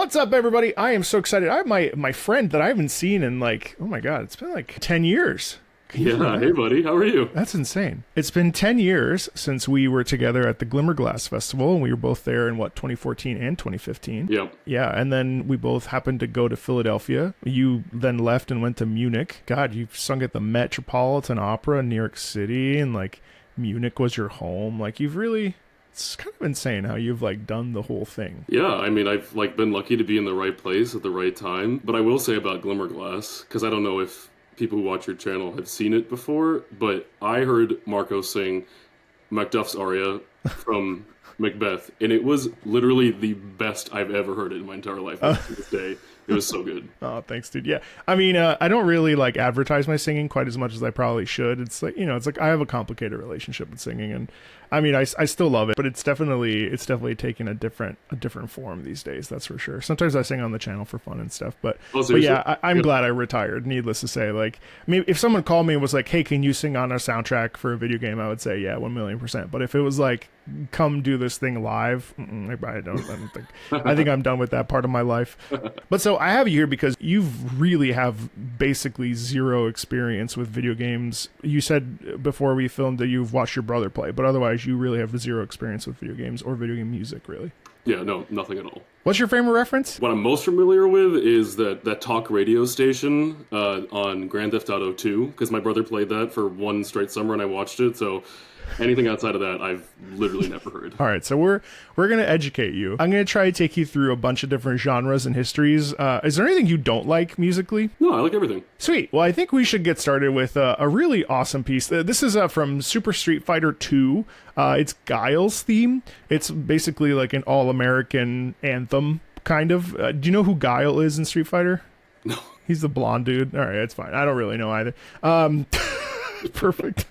What's up, everybody? I am so excited. I have my friend that I haven't seen in like, oh my God, it's been like 10 years. Yeah, hey buddy, how are you? That's insane. It's been 10 years since we were together at the Glass Festival, and we were both there in 2014 and 2015. Yep. Yeah, and then we both happened to go to Philadelphia. You then left and went to Munich. God, you've sung at the Metropolitan Opera in New York City, and like Munich was your home. Like you've really... It's kind of insane how you've like done the whole thing. Yeah, I mean, I've like been lucky to be in the right place at the right time. But I will say about Glass, because I don't know if people who watch your channel have seen it before, but I heard Marco sing Macduff's aria from Macbeth, and it was literally the best I've ever heard it in my entire life to this day. It was so good. Oh, thanks, dude. Yeah. I mean, I don't really like advertise my singing quite as much as I probably should. It's like, it's like I have a complicated relationship with singing, and I mean, I still love it, but it's definitely taken a different form these days. That's for sure. Sometimes I sing on the channel for fun and stuff, but yeah, I'm glad I retired. Needless to say, like, I mean, if someone called me and was like, "Hey, can you sing on a soundtrack for a video game?" I would say, "Yeah, 1,000,000%." But if it was like, "Come do this thing live," I don't think. I think I'm done with that part of my life. But so I have you here because you really have basically zero experience with video games. You said before we filmed that you've watched your brother play, but otherwise you really have zero experience with video games or video game music, really. Yeah, no, nothing at all. What's your frame of reference? What I'm most familiar with is that talk radio station on Grand Theft Auto 2, because my brother played that for one straight summer and I watched it, so anything outside of that, I've literally never heard. All right, so we're going to educate you. I'm going to try to take you through a bunch of different genres and histories. Is there anything you don't like musically? No, I like everything. Sweet. Well, I think we should get started with a really awesome piece. This is from Super Street Fighter 2. It's Guile's theme. It's basically like an all-American anthem, kind of. Do you know who Guile is in Street Fighter? No. He's the blonde dude. All right, it's fine. I don't really know either. Perfect.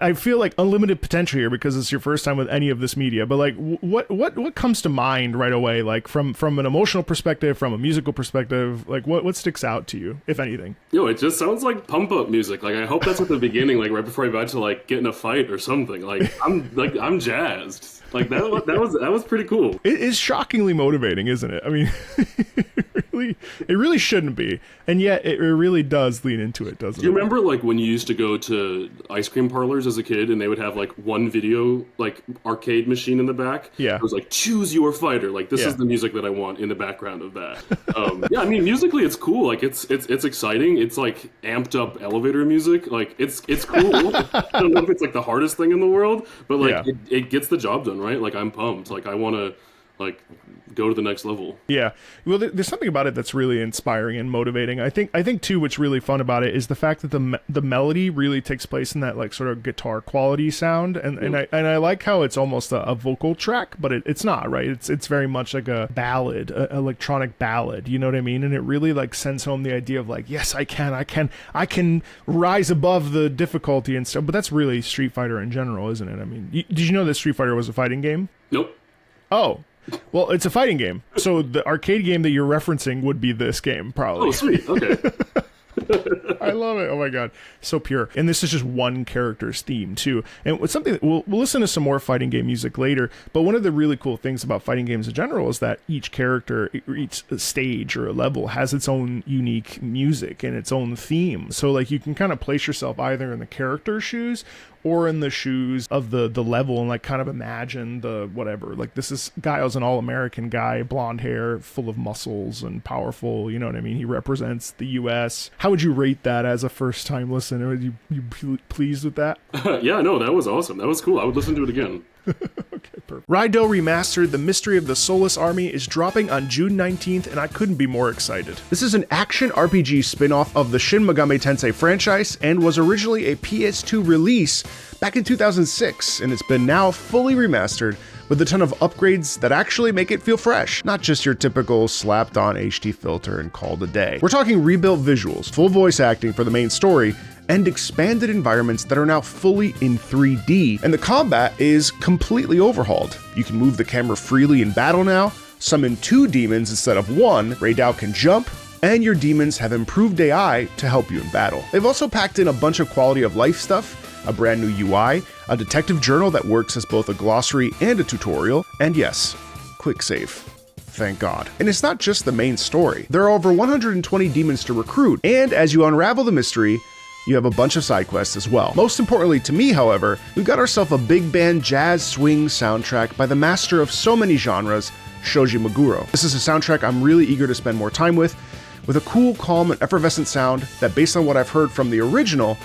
I feel like unlimited potential here because it's your first time with any of this media, but like what comes to mind right away, like from an emotional perspective, from a musical perspective, like what sticks out to you, if anything? Yo, it just sounds like pump up music. Like I hope that's at the beginning, like right before I'm about to like get in a fight or something. I'm jazzed. Like that was pretty cool. It is shockingly motivating, isn't it? I mean, it really shouldn't be, and yet it really does lean into it, doesn't it? Do you remember like when you used to go to ice cream parlors as a kid, and they would have like one video like arcade machine in the back? Yeah, it was like choose your fighter. Like this is the music that I want in the background of that. Yeah, I mean musically it's cool. Like it's exciting. It's like amped up elevator music. Like it's cool. I don't know if it's like the hardest thing in the world, but like it gets the job done. Right, like I'm pumped. Like I want like go to the next level. Yeah. Well, there's something about it that's really inspiring and motivating. I think too, what's really fun about it is the fact that the melody really takes place in that like sort of guitar quality sound, and I like how it's almost a vocal track, but it's not, right? It's very much like a ballad, a electronic ballad. You know what I mean? And it really like sends home the idea of like, yes, I can rise above the difficulty and stuff. But that's really Street Fighter in general, isn't it? I mean, did you know that Street Fighter was a fighting game? Nope. Oh. Well, it's a fighting game. So the arcade game that you're referencing would be this game, probably. Oh, sweet. Okay. I love it. Oh my god, so pure. And this is just one character's theme too. And it's something that we'll listen to some more fighting game music later. But one of the really cool things about fighting games in general is that each character, each stage or level has its own unique music and its own theme. So like you can kind of place yourself either in the character's shoes or in the shoes of the level and like kind of imagine the whatever. Like this is Guile's an all-American guy, blonde hair, full of muscles and powerful, you know what I mean? He represents the US. How would you rate that as a first-time listener? Are you pleased with that? Yeah, no, that was awesome. That was cool. I would listen to it again. Okay, perfect. Raido Remastered, The Mystery of the Soulless Army is dropping on June 19th, and I couldn't be more excited. This is an action RPG spin-off of the Shin Megami Tensei franchise, and was originally a PS2 release back in 2006, and it's been now fully remastered with a ton of upgrades that actually make it feel fresh, not just your typical slapped on HD filter and called a day. We're talking rebuilt visuals, full voice acting for the main story, and expanded environments that are now fully in 3D, and the combat is completely overhauled. You can move the camera freely in battle now, summon 2 demons instead of 1, Raidou can jump, and your demons have improved AI to help you in battle. They've also packed in a bunch of quality of life stuff, a brand new UI, a detective journal that works as both a glossary and a tutorial, and yes, quick save. Thank God. And it's not just the main story. There are over 120 demons to recruit, and as you unravel the mystery, you have a bunch of side quests as well. Most importantly to me, however, we've got ourselves a big band jazz swing soundtrack by the master of so many genres, Shoji Meguro. This is a soundtrack I'm really eager to spend more time with a cool, calm, and effervescent sound that, based on what I've heard from the original,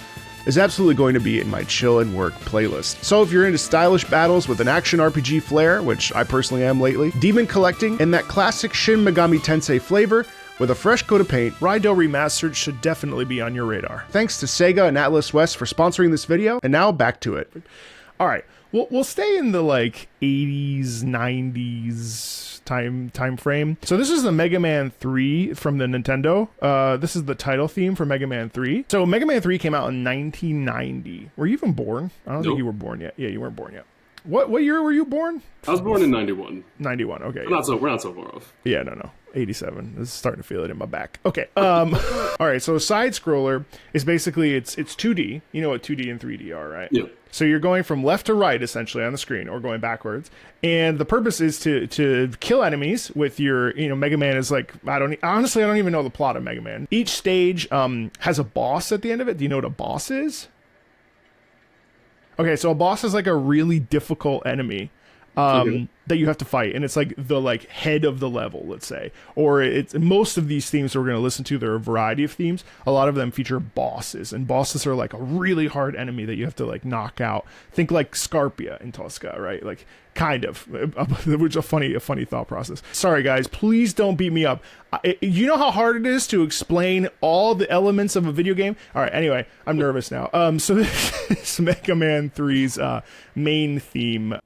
is absolutely going to be in my chill and work playlist. So if you're into stylish battles with an action RPG flair, which I personally am lately, demon collecting, and that classic Shin Megami Tensei flavor, with a fresh coat of paint, Raido Remastered should definitely be on your radar. Thanks to Sega and Atlas West for sponsoring this video, and now back to it. All right, we'll stay in the like 80s, 90s time frame. So this is the Mega Man 3 from the Nintendo. This is the title theme for Mega Man 3. So Mega Man 3 came out in 1990. Were you even born? I don't think you were born yet. Yeah, you weren't born yet. What year were you born? I was born in 91. 91, okay. We're not so far off. Yeah, no. 87. This is starting to feel it in my back. Okay. All right, so a side scroller is basically it's 2D. You know what 2D and 3D are, right? Yeah. So you're going from left to right essentially on the screen, or going backwards. And the purpose is to kill enemies with your, Mega Man is like, I don't even know the plot of Mega Man. Each stage has a boss at the end of it. Do you know what a boss is? Okay, so a boss is like a really difficult enemy that you have to fight, and it's like the head of the level, let's say. Or it's most of these themes that we're going to listen to, there are a variety of themes. A lot of them feature bosses, and bosses are like a really hard enemy that you have to like knock out. Think like Scarpia in Tosca, right? Like kind of, which is a funny thought process. Sorry guys, please don't beat me up. You know how hard it is to explain all the elements of a video game? All right, anyway, I'm nervous now. So this is Mega Man 3's main theme.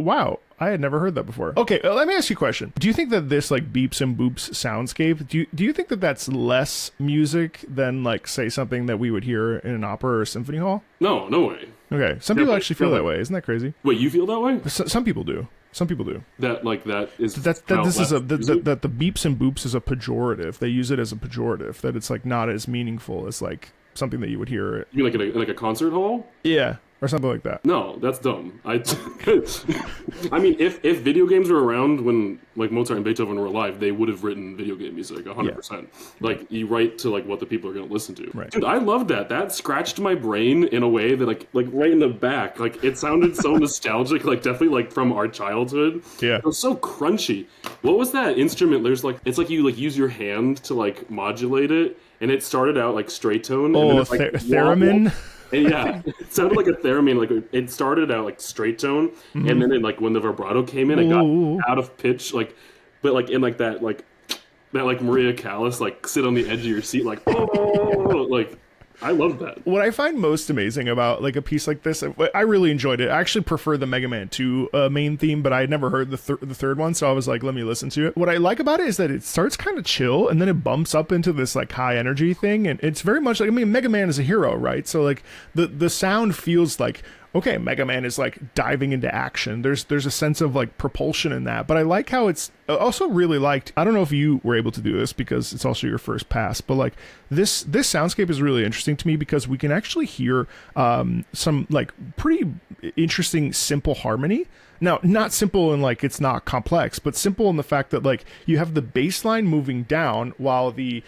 wow. I had never heard that before. Okay, let me ask you a question. Do you think that this like beeps and boops soundscape, do you think that that's less music than like say something that we would hear in an opera or a symphony hall? No way. Okay, some people actually feel that way. Isn't that crazy? Wait, you feel that way? Some people do. Some people do. That is that the beeps and boops is a pejorative. They use it as a pejorative. That it's like not as meaningful as like something that you would hear. You mean like in a concert hall? Yeah. Or something like that. No, that's dumb. I mean, if video games were around when like Mozart and Beethoven were alive, they would have written video game music 100%. Yeah. Like you write to like what the people are going to listen to. Right. Dude, I loved that. That scratched my brain in a way that like right in the back. Like it sounded so nostalgic. Like definitely like from our childhood. Yeah. It was so crunchy. What was that instrument? There's like it's like you like use your hand to like modulate it, and it started out like straight tone. Oh, and then it's, like, theremin. And yeah, it sounded like a theremin. Like it started out like straight tone, and then like when the vibrato came in, it got out of pitch. Like, but like in like that like Maria Callas like sit on the edge of your seat like like. I love that. What I find most amazing about like a piece like this, I really enjoyed it. I actually prefer the Mega Man 2 main theme, but I had never heard the third one, so I was like, let me listen to it. What I like about it is that it starts kind of chill, and then it bumps up into this like high energy thing, and it's very much like, I mean, Mega Man is a hero, right? So like the sound feels like, okay, Mega Man is like diving into action. There's a sense of like propulsion in that, but I like how it's also really liked. I don't know if you were able to do this because it's also your first pass, but like this soundscape is really interesting to me because we can actually hear some like pretty interesting simple harmony. Now, not simple in like it's not complex, but simple in the fact that like you have the bass line moving down while the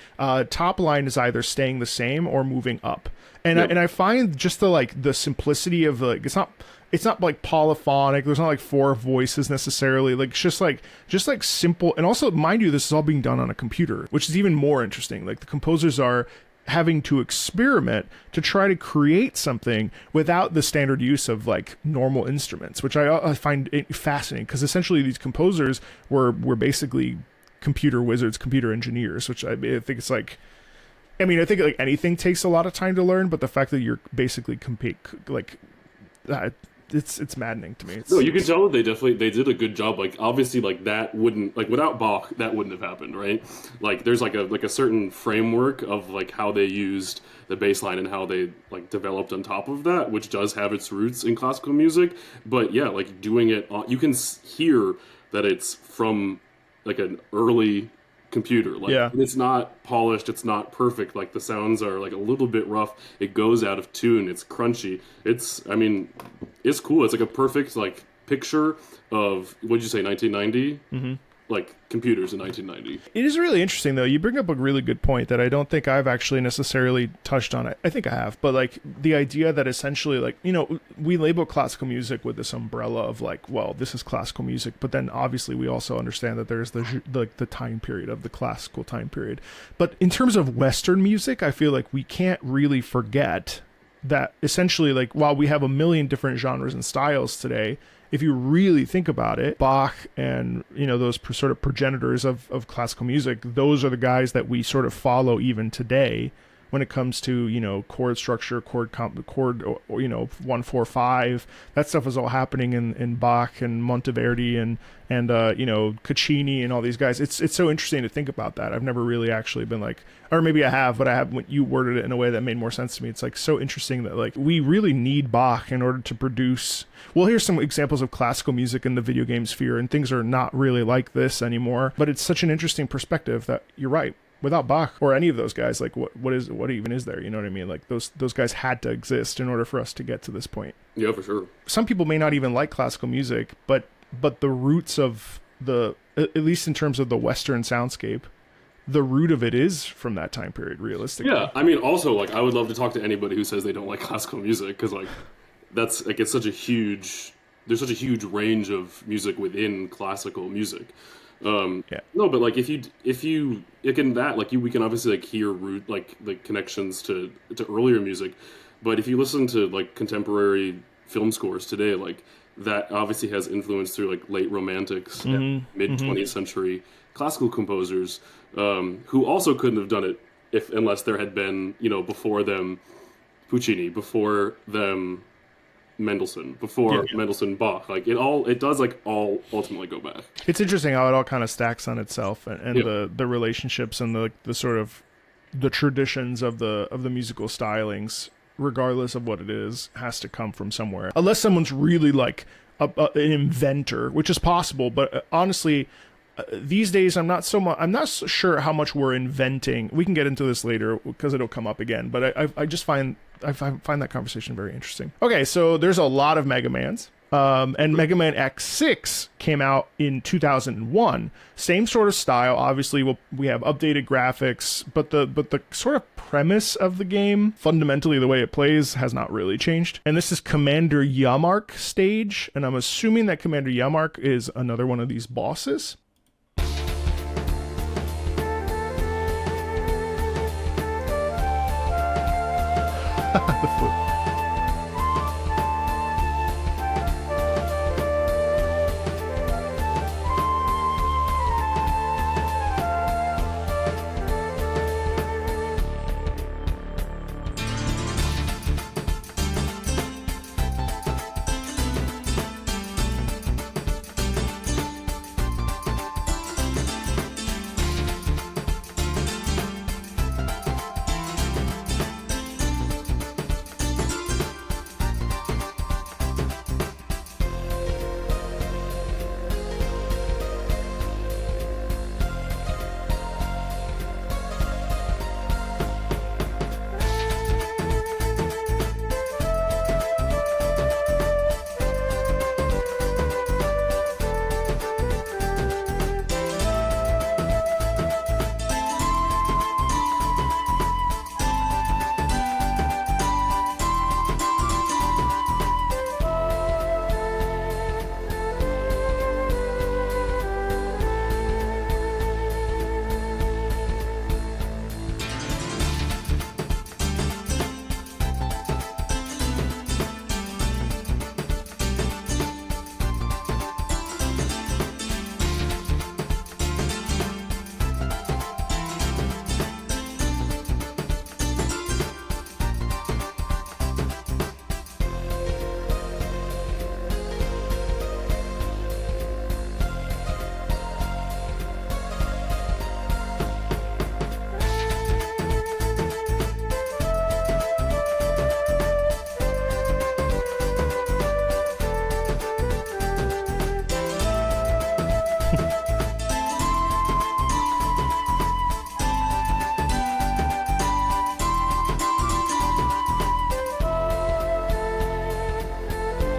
top line is either staying the same or moving up. And I find just the simplicity of like it's not like polyphonic. There's not like four voices necessarily. Like it's just like simple. And also, mind you, this is all being done on a computer, which is even more interesting. Like the composers are having to experiment to try to create something without the standard use of like normal instruments, which I find fascinating because essentially these composers were basically computer wizards, computer engineers, which I think it's like. I mean, I think like anything takes a lot of time to learn, but the fact that you're basically it's maddening to me. No, you can tell that they did a good job. Like obviously, like that wouldn't like without Bach, that wouldn't have happened, right? Like there's like a certain framework of like how they used the bass line and how they like developed on top of that, which does have its roots in classical music. But yeah, like doing it, you can hear that it's from like an early computer. Like it's not polished, it's not perfect. Like the sounds are like a little bit rough. It goes out of tune. It's crunchy. It's cool. It's like a perfect like picture of what'd you say 1990? Mm-hmm. Like computers in 1990. It is really interesting though. You bring up a really good point that I don't think I've actually necessarily touched on it. I think I have, but like the idea that essentially like, you know, we label classical music with this umbrella of like, well, this is classical music, but then obviously we also understand that there's the time period of the classical time period. But in terms of Western music, I feel like we can't really forget that essentially like while we have a million different genres and styles today, if you really think about it, Bach and, you know, those sort of progenitors of classical music, those are the guys that we sort of follow even today when it comes to, you know, chord structure, chord, you know, 1-4-5. That stuff is all happening in Bach and Monteverdi and you know, Caccini and all these guys. It's so interesting to think about that. I've never really actually been like, or maybe I have, but I have when you worded it in a way that made more sense to me. It's like so interesting that like we really need Bach in order to produce. Well, here's some examples of classical music in the video game sphere, and things are not really like this anymore. But it's such an interesting perspective that you're right. Without Bach or any of those guys, like what even is there? You know what I mean? Like those guys had to exist in order for us to get to this point. Yeah, for sure. Some people may not even like classical music, but the roots of at least in terms of the Western soundscape, the root of it is from that time period, realistically. Yeah, I mean, also like I would love to talk to anybody who says they don't like classical music because like that's like there's such a huge range of music within classical music. No, but like if you like in that like we can obviously like hear root like the connections to earlier music, but if you listen to like contemporary film scores today, like that obviously has influence through like late romantics and mid 20th century classical composers who also couldn't have done it unless there had been, you know, before them Puccini, before them Mendelssohn, before Mendelssohn Bach. Like it does like all ultimately go back. It's interesting how it all kind of stacks on itself, and the relationships and the sort of the traditions of the musical stylings, regardless of what it is, has to come from somewhere. Unless someone's really like an inventor, which is possible, but honestly, these days I'm not sure how much we're inventing. We can get into this later because it'll come up again, but I just find that conversation very interesting. Okay, so there's a lot of Mega Mans. And Mega Man X6 came out in 2001. Same sort of style. Obviously, we have updated graphics, but the sort of premise of the game, fundamentally the way it plays, has not really changed. And this is Commander Yamark stage, and I'm assuming that Commander Yamark is another one of these bosses. The flute.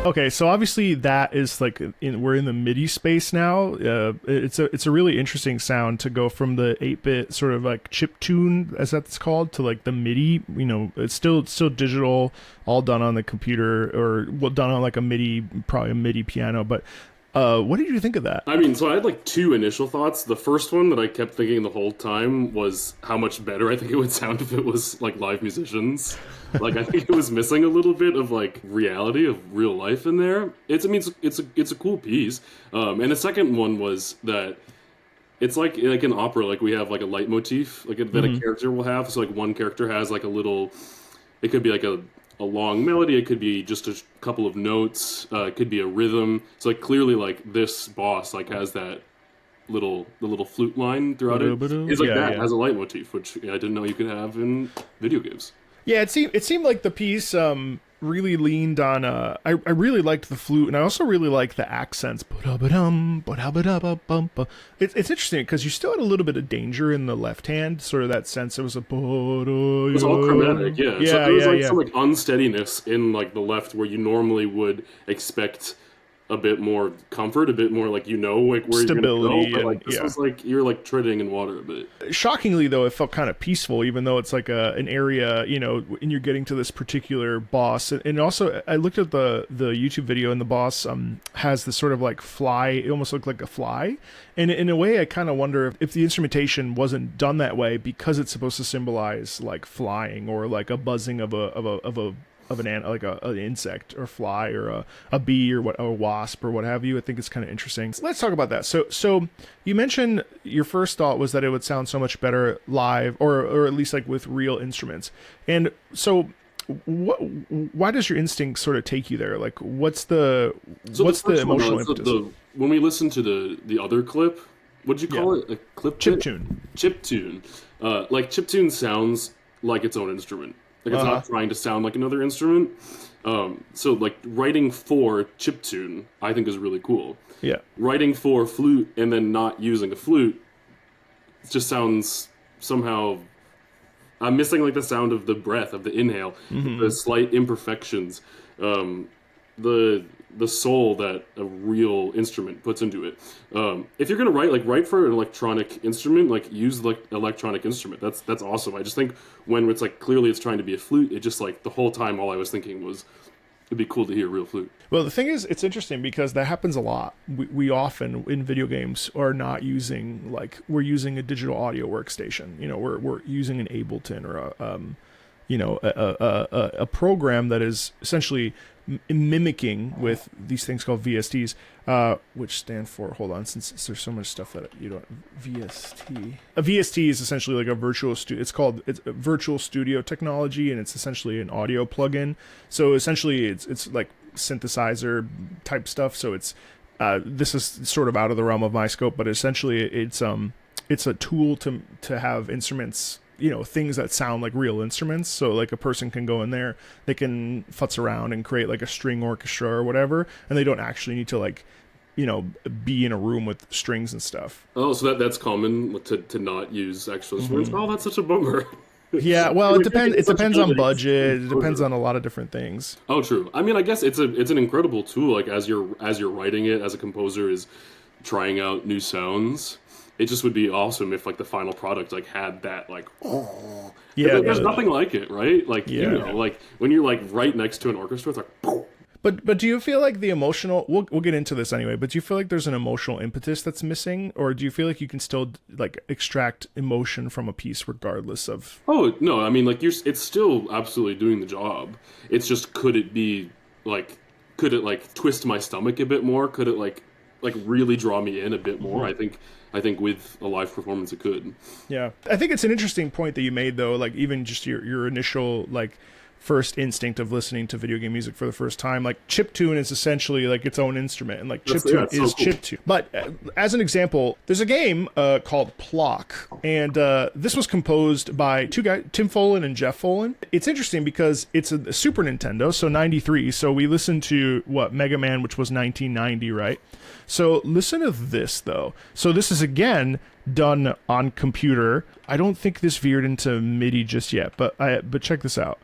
Okay, so obviously that is like we're in the MIDI space now. It's a really interesting sound to go from the 8-bit sort of like chip tune, as that's called, to like the MIDI. You know, it's still digital, all done on the computer, or done on like a MIDI, probably a MIDI piano. But what did you think of that? I mean, so I had like two initial thoughts. The first one that I kept thinking the whole time was how much better I think it would sound if it was like live musicians. Like, I think it was missing a little bit of like reality of real life in there. It's a cool piece. And the second one was that it's like an opera. Like we have like a leitmotif that a character will have. So like one character has like a little. It could be like a long melody. It could be just a couple of notes. It could be a rhythm. So like clearly like this boss like has that the little flute line throughout it. It's like that has a leitmotif, which I didn't know you could have in video games. Yeah, it seemed like the piece really leaned on. I really liked the flute, and I also really liked the accents. It's interesting because you still had a little bit of danger in the left hand, sort of that sense. It was It was all chromatic, yeah. So there was some like unsteadiness in like the left where you normally would expect a bit more comfort, a bit more like like where stability, you're gonna go, but like this was like you're like treading in water a bit. Shockingly though, it felt kind of peaceful, even though it's like an area, and you're getting to this particular boss. And also I looked at the YouTube video, and the boss has this sort of like fly. It almost looked like a fly, and in a way I kind of wonder if the instrumentation wasn't done that way because it's supposed to symbolize like flying or like a buzzing of an insect or fly or a bee or a wasp or what have you. I think it's kind of interesting. So let's talk about that. So you mentioned your first thought was that it would sound so much better live or at least like with real instruments. And so why does your instinct sort of take you there? Like, what's the emotional impetus? When we listen to the other clip, what'd you call it? A clip? Chiptune. Chiptune. Like chiptune sounds like its own instrument. Like it's not trying to sound like another instrument. So like writing for chiptune, I think is really cool. Yeah. Writing for flute and then not using a flute, it just sounds somehow. I'm missing like the sound of the breath of the inhale, the slight imperfections, the soul that a real instrument puts into it. If you're gonna write for an electronic instrument, like use like electronic instrument. That's awesome. I just think when it's like clearly it's trying to be a flute, it just like the whole time all I was thinking was it'd be cool to hear a real flute. Well, the thing is, it's interesting because that happens a lot. We often in video games are not using we're using a digital audio workstation. You know, we're using an Ableton or a program that is essentially mimicking with these things called VSTs, which stand for, hold on, since there's so much stuff that you don't, VST. A VST is essentially like a virtual studio. It's a virtual studio technology, and it's essentially an audio plugin. So essentially it's like synthesizer type stuff. So it's, this is sort of out of the realm of my scope, but essentially it's a tool to have instruments, you know, things that sound like real instruments. So like a person can go in there, they can futz around and create like a string orchestra or whatever, and they don't actually need to like, you know, be in a room with strings and stuff. Oh, so that's common to not use actual instruments. Oh, that's such a bummer. Yeah, well, it depends on budget. It depends on a lot of different things. Oh, true. I mean, I guess it's an incredible tool. Like as you're writing it, as a composer is trying out new sounds. It just would be awesome if like the final product like had that like there's nothing like it, right? Like you know, like when you're like right next to an orchestra, it's like But do you feel like the emotional, we'll get into this anyway, but do you feel like there's an emotional impetus that's missing, or do you feel like you can still like extract emotion from a piece regardless of? Oh no, I mean like it's still absolutely doing the job. It's just could it twist my stomach a bit more? Could it like really draw me in a bit more? I think with a live performance it could. Yeah. I think it's an interesting point that you made though, like even just your initial like first instinct of listening to video game music for the first time. Like chiptune is essentially like its own instrument, and like chiptune is cool. Chiptune. But as an example, there's a game called Plock, and this was composed by two guys, Tim Follin and Jeff Follin. It's interesting because it's a Super Nintendo, so 93. So we listened to Mega Man, which was 1990, right? So listen to this though. So this is again done on computer. I don't think this veered into MIDI just yet, but check this out.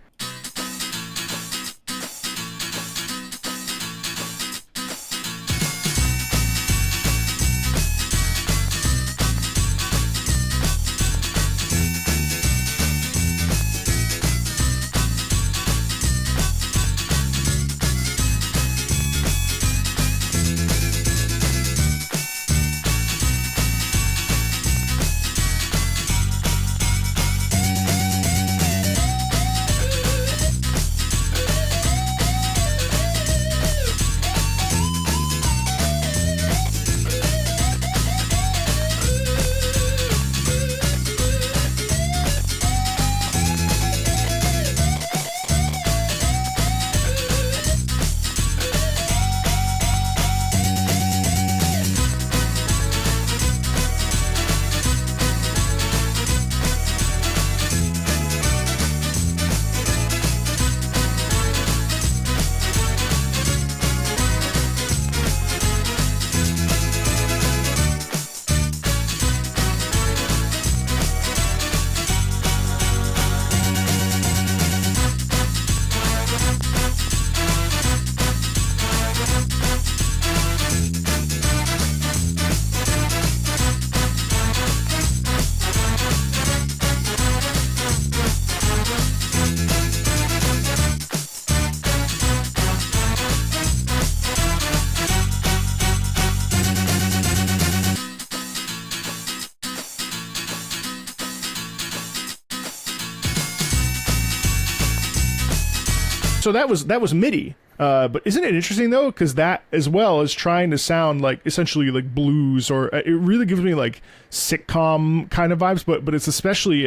So that was MIDI. But isn't it interesting though? Because that as well is trying to sound like essentially like blues, or it really gives me like sitcom kind of vibes. But it's especially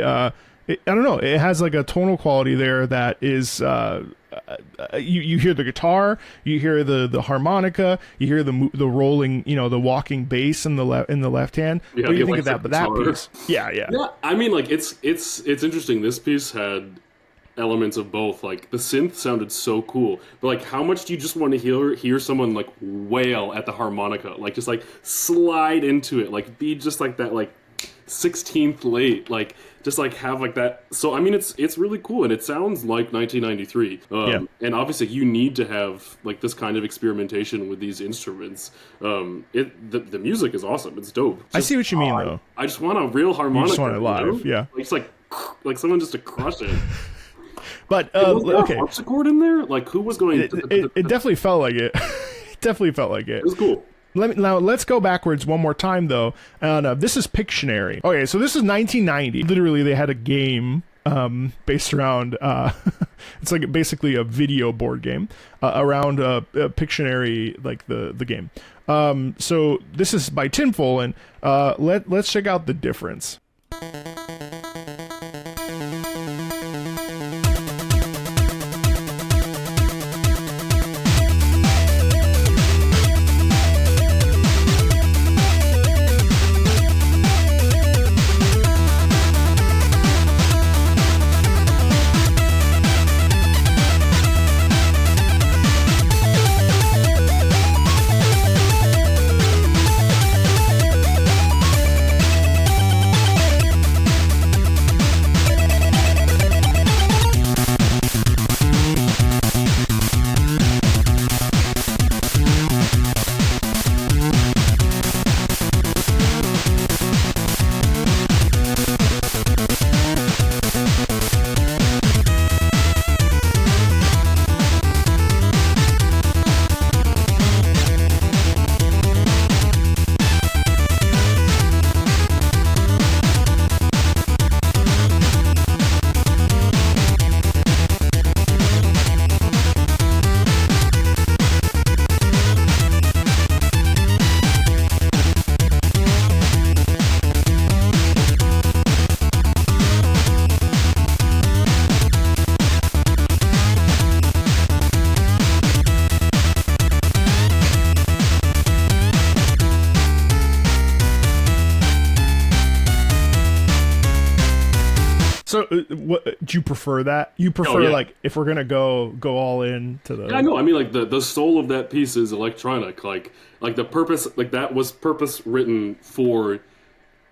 I don't know, it has like a tonal quality there that is you hear the guitar, you hear the harmonica, you hear the rolling, the walking bass in the left hand. Yeah, what do you think of that? But that piece, yeah. I mean, like it's interesting. This piece had elements of both. Like the synth sounded so cool, but like how much do you just want to hear someone like wail at the harmonica, like just like slide into it, like be just like that, like 16th late, like just like have like that. So I mean, it's really cool, and it sounds like 1993. And obviously you need to have like this kind of experimentation with these instruments. The music is awesome. It's dope. I see what you mean, though. I just want a real harmonica. You just want it live, yeah. It's like someone just to crush it. But was there okay, a harpsichord in there? Like who was going? It definitely felt like it. It definitely felt like it. It was cool. Let's go backwards one more time, though. This is Pictionary. Okay, so this is 1990. Literally, they had a game based around... it's like basically a video board game around Pictionary, like the game. So this is by Tinfoil, and let's check out the difference. So, what do you prefer that? You prefer like if we're gonna go all in to the? Yeah, I know. I mean, like the soul of that piece is electronic. Like the purpose, like that was purpose written for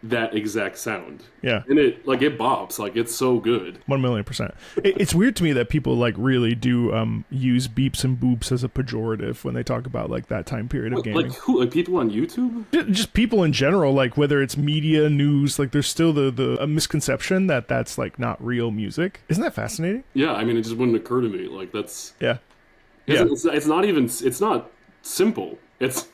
that exact sound. Yeah, and it bobs. Like it's so good. 1,000,000%. It's weird to me that people like really do use beeps and boops as a pejorative when they talk about like that time period of gaming. Like who? Like people on YouTube? Just people in general. Like whether it's media, news. Like there's still the misconception that that's like not real music. Isn't that fascinating? Yeah, I mean, it just wouldn't occur to me. Like that's It's not even. It's not simple. It's.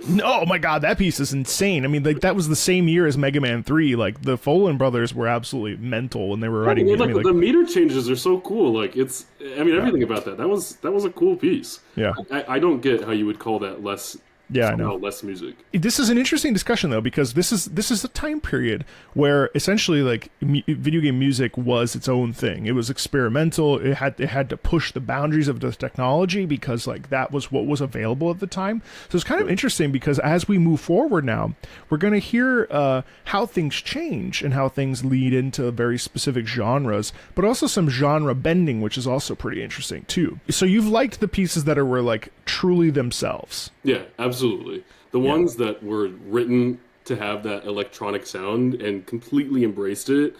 No, oh my god, that piece is insane. I mean, like that was the same year as Mega Man 3. Like the Folan brothers were absolutely mental when they were writing it. Like, the meter changes are so cool. Like it's, I mean, everything about that. That was a cool piece. Yeah, I don't get how you would call that less. Yeah, I know. Less music. This is an interesting discussion though, because this is a time period where essentially like video game music was its own thing. It was experimental. It had to push the boundaries of the technology because like that was what was available at the time. So it's kind of interesting because as we move forward now, we're going to hear how things change and how things lead into very specific genres, but also some genre bending, which is also pretty interesting too. So you've liked the pieces that were like truly themselves. Yeah, absolutely. The ones that were written to have that electronic sound and completely embraced it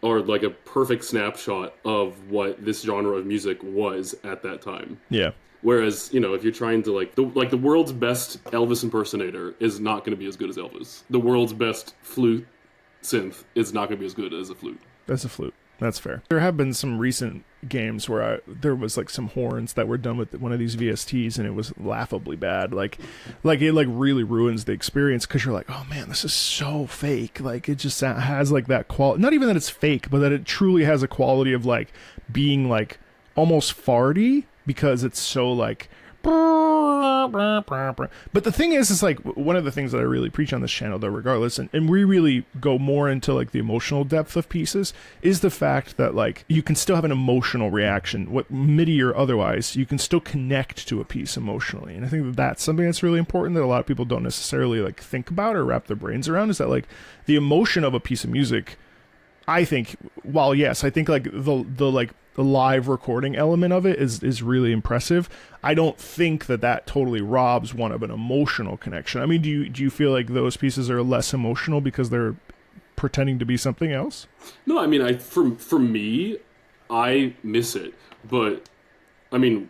are like a perfect snapshot of what this genre of music was at that time. Yeah. Whereas, if you're trying to the world's best Elvis impersonator is not going to be as good as Elvis. The world's best flute synth is not going to be as good as a flute. That's a flute. That's fair. There have been some recent games where there was like some horns that were done with one of these VSTs and it was laughably bad. Like it like really ruins the experience because you're like, oh man, this is so fake. Like it just has like that quality. Not even that it's fake, but that it truly has a quality of like being like almost farty because it's so like But the thing is like one of the things that I really preach on this channel, though, regardless, and we really go more into like the emotional depth of pieces, is the fact that like you can still have an emotional reaction, what MIDI or otherwise, you can still connect to a piece emotionally. And I think that that's something that's really important that a lot of people don't necessarily like think about or wrap their brains around, is that like the emotion of a piece of music, I think, while yes, I think like the live recording element of it is really impressive, I don't think that totally robs one of an emotional connection. I mean, do you feel like those pieces are less emotional because they're pretending to be something else? No, I mean, for me, I miss it. But I mean,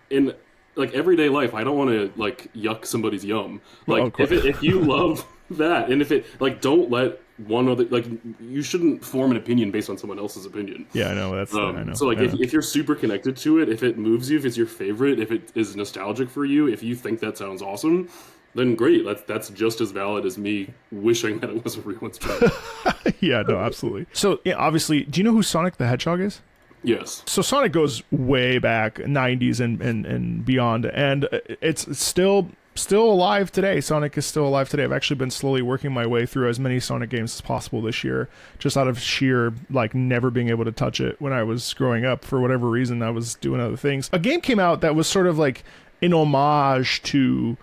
in like everyday life, I don't want to like yuck somebody's yum. Like if you love that, and if it like, don't let one other, like, you shouldn't form an opinion based on someone else's opinion. Yeah, I know. That's I know. So like, if you're super connected to it, if it moves you, if it's your favorite, if it is nostalgic for you, if you think that sounds awesome, then great. That's just as valid as me wishing that it was a real instrument. Yeah, no, absolutely. So yeah, obviously, do you know who Sonic the Hedgehog is? Yes. So Sonic goes way back, 90s and beyond, and it's still alive today. Sonic is still alive today. I've actually been slowly working my way through as many Sonic games as possible this year, just out of sheer like never being able to touch it when I was growing up. For whatever reason, I was doing other things. A game came out that was sort of like an homage to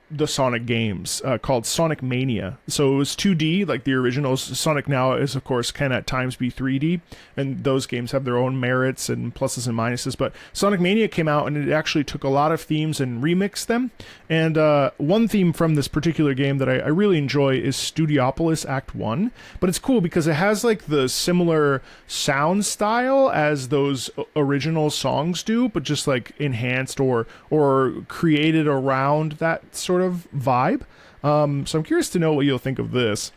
the Sonic games, called Sonic Mania. So it was 2D, like the originals. Sonic now is, of course, can at times be 3D, and those games have their own merits and pluses and minuses. But Sonic Mania came out, and it actually took a lot of themes and remixed them. And one theme from this particular game that I really enjoy is Studiopolis Act 1. But it's cool because it has like the similar sound style as those original songs do, but just like enhanced or created around that sort of vibe. So I'm curious to know what you'll think of this.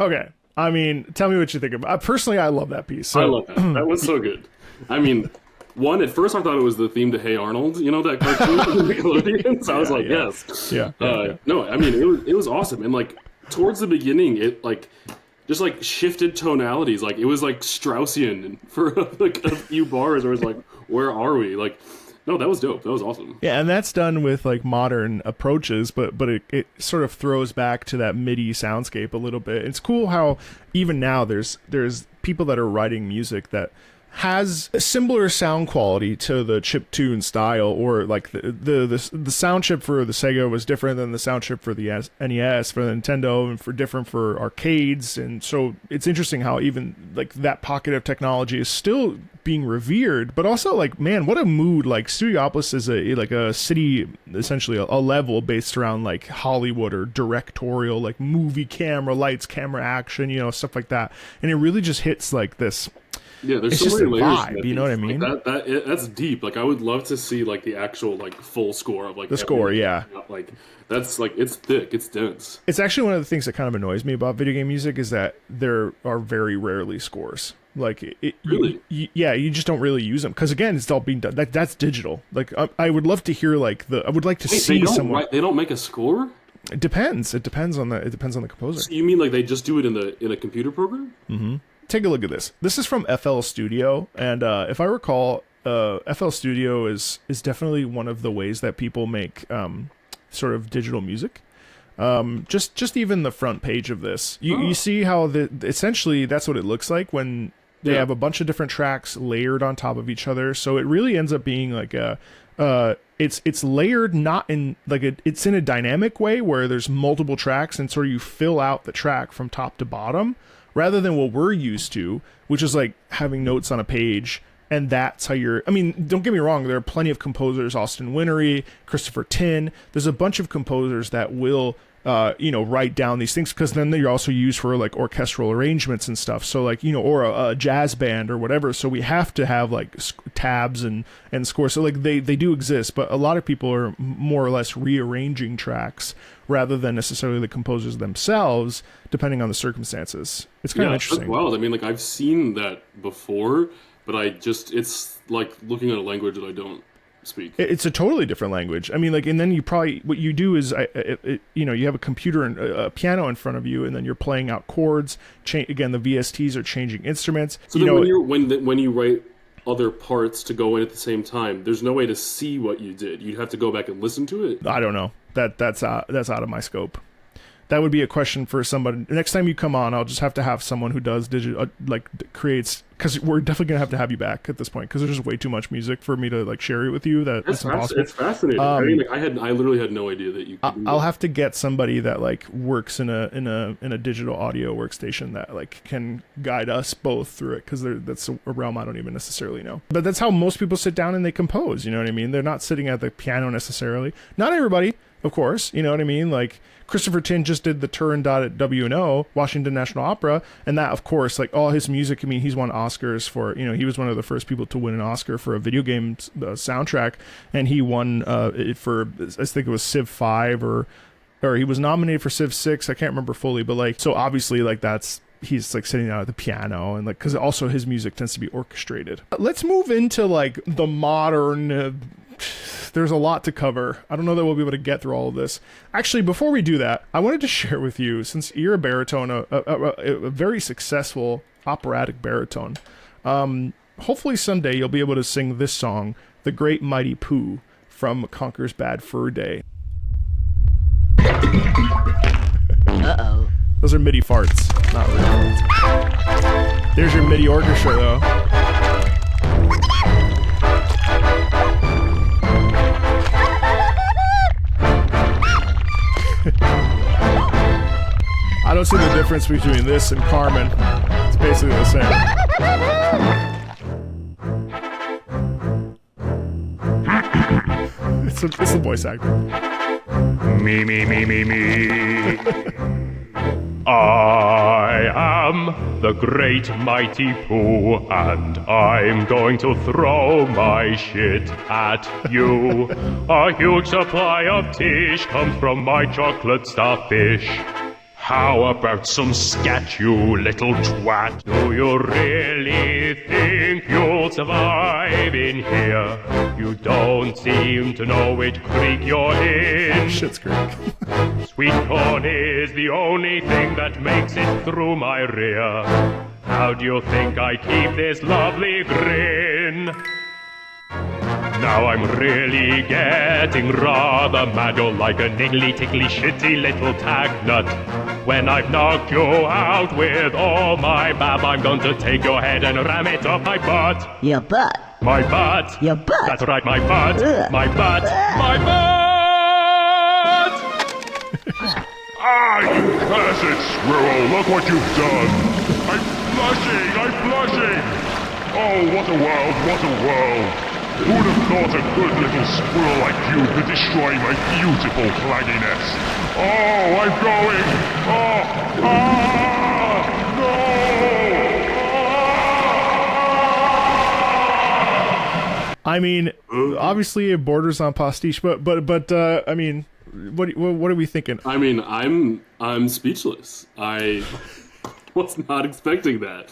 Okay. I mean, tell me what you think about it. Personally, I love that piece. So. I love that. That was so good. I mean, one, at first I thought it was the theme to Hey Arnold, you know, that cartoon from Nickelodeon. So I was like, yes. Yeah. No, I mean, it was awesome. And like towards the beginning, it like just like shifted tonalities. Like it was like Straussian for like a few bars where it was like, where are we? Like, no, that was dope. That was awesome. Yeah, and that's done with like modern approaches, but it sort of throws back to that MIDI soundscape a little bit. It's cool how even now there's people that are writing music that has a similar sound quality to the chiptune style, or like the sound chip for the Sega was different than the sound chip for the NES, for the Nintendo, and for different for arcades. And so it's interesting how even like that pocket of technology is still being revered, but also like, man, what a mood. Like Studiopolis is a city, essentially a level based around like Hollywood or directorial, like movie camera, lights, camera action, you know, stuff like that. And it really just hits like this. Yeah, there's it's so just many a layers. vibe, you know what I mean? Like that's deep. Like I would love to see like the actual like full score of like the score. Yeah, like that's like it's thick, it's dense. It's actually one of the things that kind of annoys me about video game music is that there are very rarely scores. Like really, you just don't really use them because again, it's all being done. That's digital. Like I would love to hear like I would like to see someone. They don't make a score. It depends. It depends on the composer. So you mean like they just do it in a computer program? Mm-hmm. Take a look at this. This is from FL Studio, and if I recall, FL Studio is definitely one of the ways that people make sort of digital music. Just even the front page of this, you see how essentially that's what it looks like when they have a bunch of different tracks layered on top of each other. So it really ends up being like it's layered not in like it's in a dynamic way where there's multiple tracks, and sort of you fill out the track from top to bottom. Rather than what we're used to, which is like having notes on a page, and that's how I mean, don't get me wrong, there are plenty of composers, Austin Wintory, Christopher Tin, there's a bunch of composers that will, write down these things, because then they're also used for like orchestral arrangements and stuff, so like, you know, or a jazz band or whatever, so we have to have like tabs and scores, so like they do exist, but a lot of people are more or less rearranging tracks rather than necessarily the composers themselves, depending on the circumstances. It's kind of interesting. That's wild. I mean, like, I've seen that before, but it's like looking at a language that I don't speak. It's a totally different language. I mean, like, and then you probably, what you do is, you have a computer and a piano in front of you, and then you're playing out chords. Again, the VSTs are changing instruments. So then when you write other parts to go in at the same time, there's no way to see what you did. You'd have to go back and listen to it. I don't know. That's out of my scope. That would be a question for somebody. Next time you come on, I'll just have to have someone who does digital, creates, because we're definitely gonna have to have you back at this point, because there's just way too much music for me to like share it with you. That's impossible. It's fascinating. I mean, like, I literally had no idea that you could I'll have to get somebody that like works in a digital audio workstation that like can guide us both through it, because that's a realm I don't even necessarily know. But that's how most people sit down and they compose. You know what I mean? They're not sitting at the piano necessarily. Not everybody, of course. You know what I mean? Like, Christopher Tin just did the Turandot at WNO, Washington National Opera, and that, of course, like all his music, I mean, he's won Oscars for, he was one of the first people to win an Oscar for a video game soundtrack, and he won it for, I think it was Civ 5, or he was nominated for Civ 6, I can't remember fully, but like, so obviously, like, he's like sitting down at the piano, and like, because also his music tends to be orchestrated. Let's move into like the modern there's a lot to cover. I don't know that we'll be able to get through all of this. Actually, before we do that, I wanted to share with you, since you're a baritone, a very successful operatic baritone, hopefully someday you'll be able to sing this song, The Great Mighty Poo, from Conker's Bad Fur Day. Uh-oh. Those are MIDI farts, not real farts. There's your MIDI orchestra, though. I don't see the difference between this and Carmen. It's basically the same. It's a voice actor. Me. I am the Great Mighty Poo, and I'm going to throw my shit at you. A huge supply of tish comes from my chocolate starfish. How about some scat, you little twat? Do you really think you'll survive in here? You don't seem to know which creek you're in. Shit's great. Sweet corn is the only thing that makes it through my rear. How do you think I keep this lovely grin? Now I'm really getting rather mad. You're like a niggly, tickly, shitty little tag nut. When I've knocked you out with all my bab, I'm going to take your head and ram it up my butt. Your butt. My butt. Your butt. That's right, my butt. Ugh. My butt. My butt! Ah, you cursed squirrel, look what you've done. I'm blushing. Oh, what a world, what a world. Who'd have thought a good little squirrel like you could destroy my beautiful clagginess? Oh, I'm going! Oh, no! I mean, obviously it borders on pastiche, but I mean, what are we thinking? I mean, I'm speechless. I was not expecting that.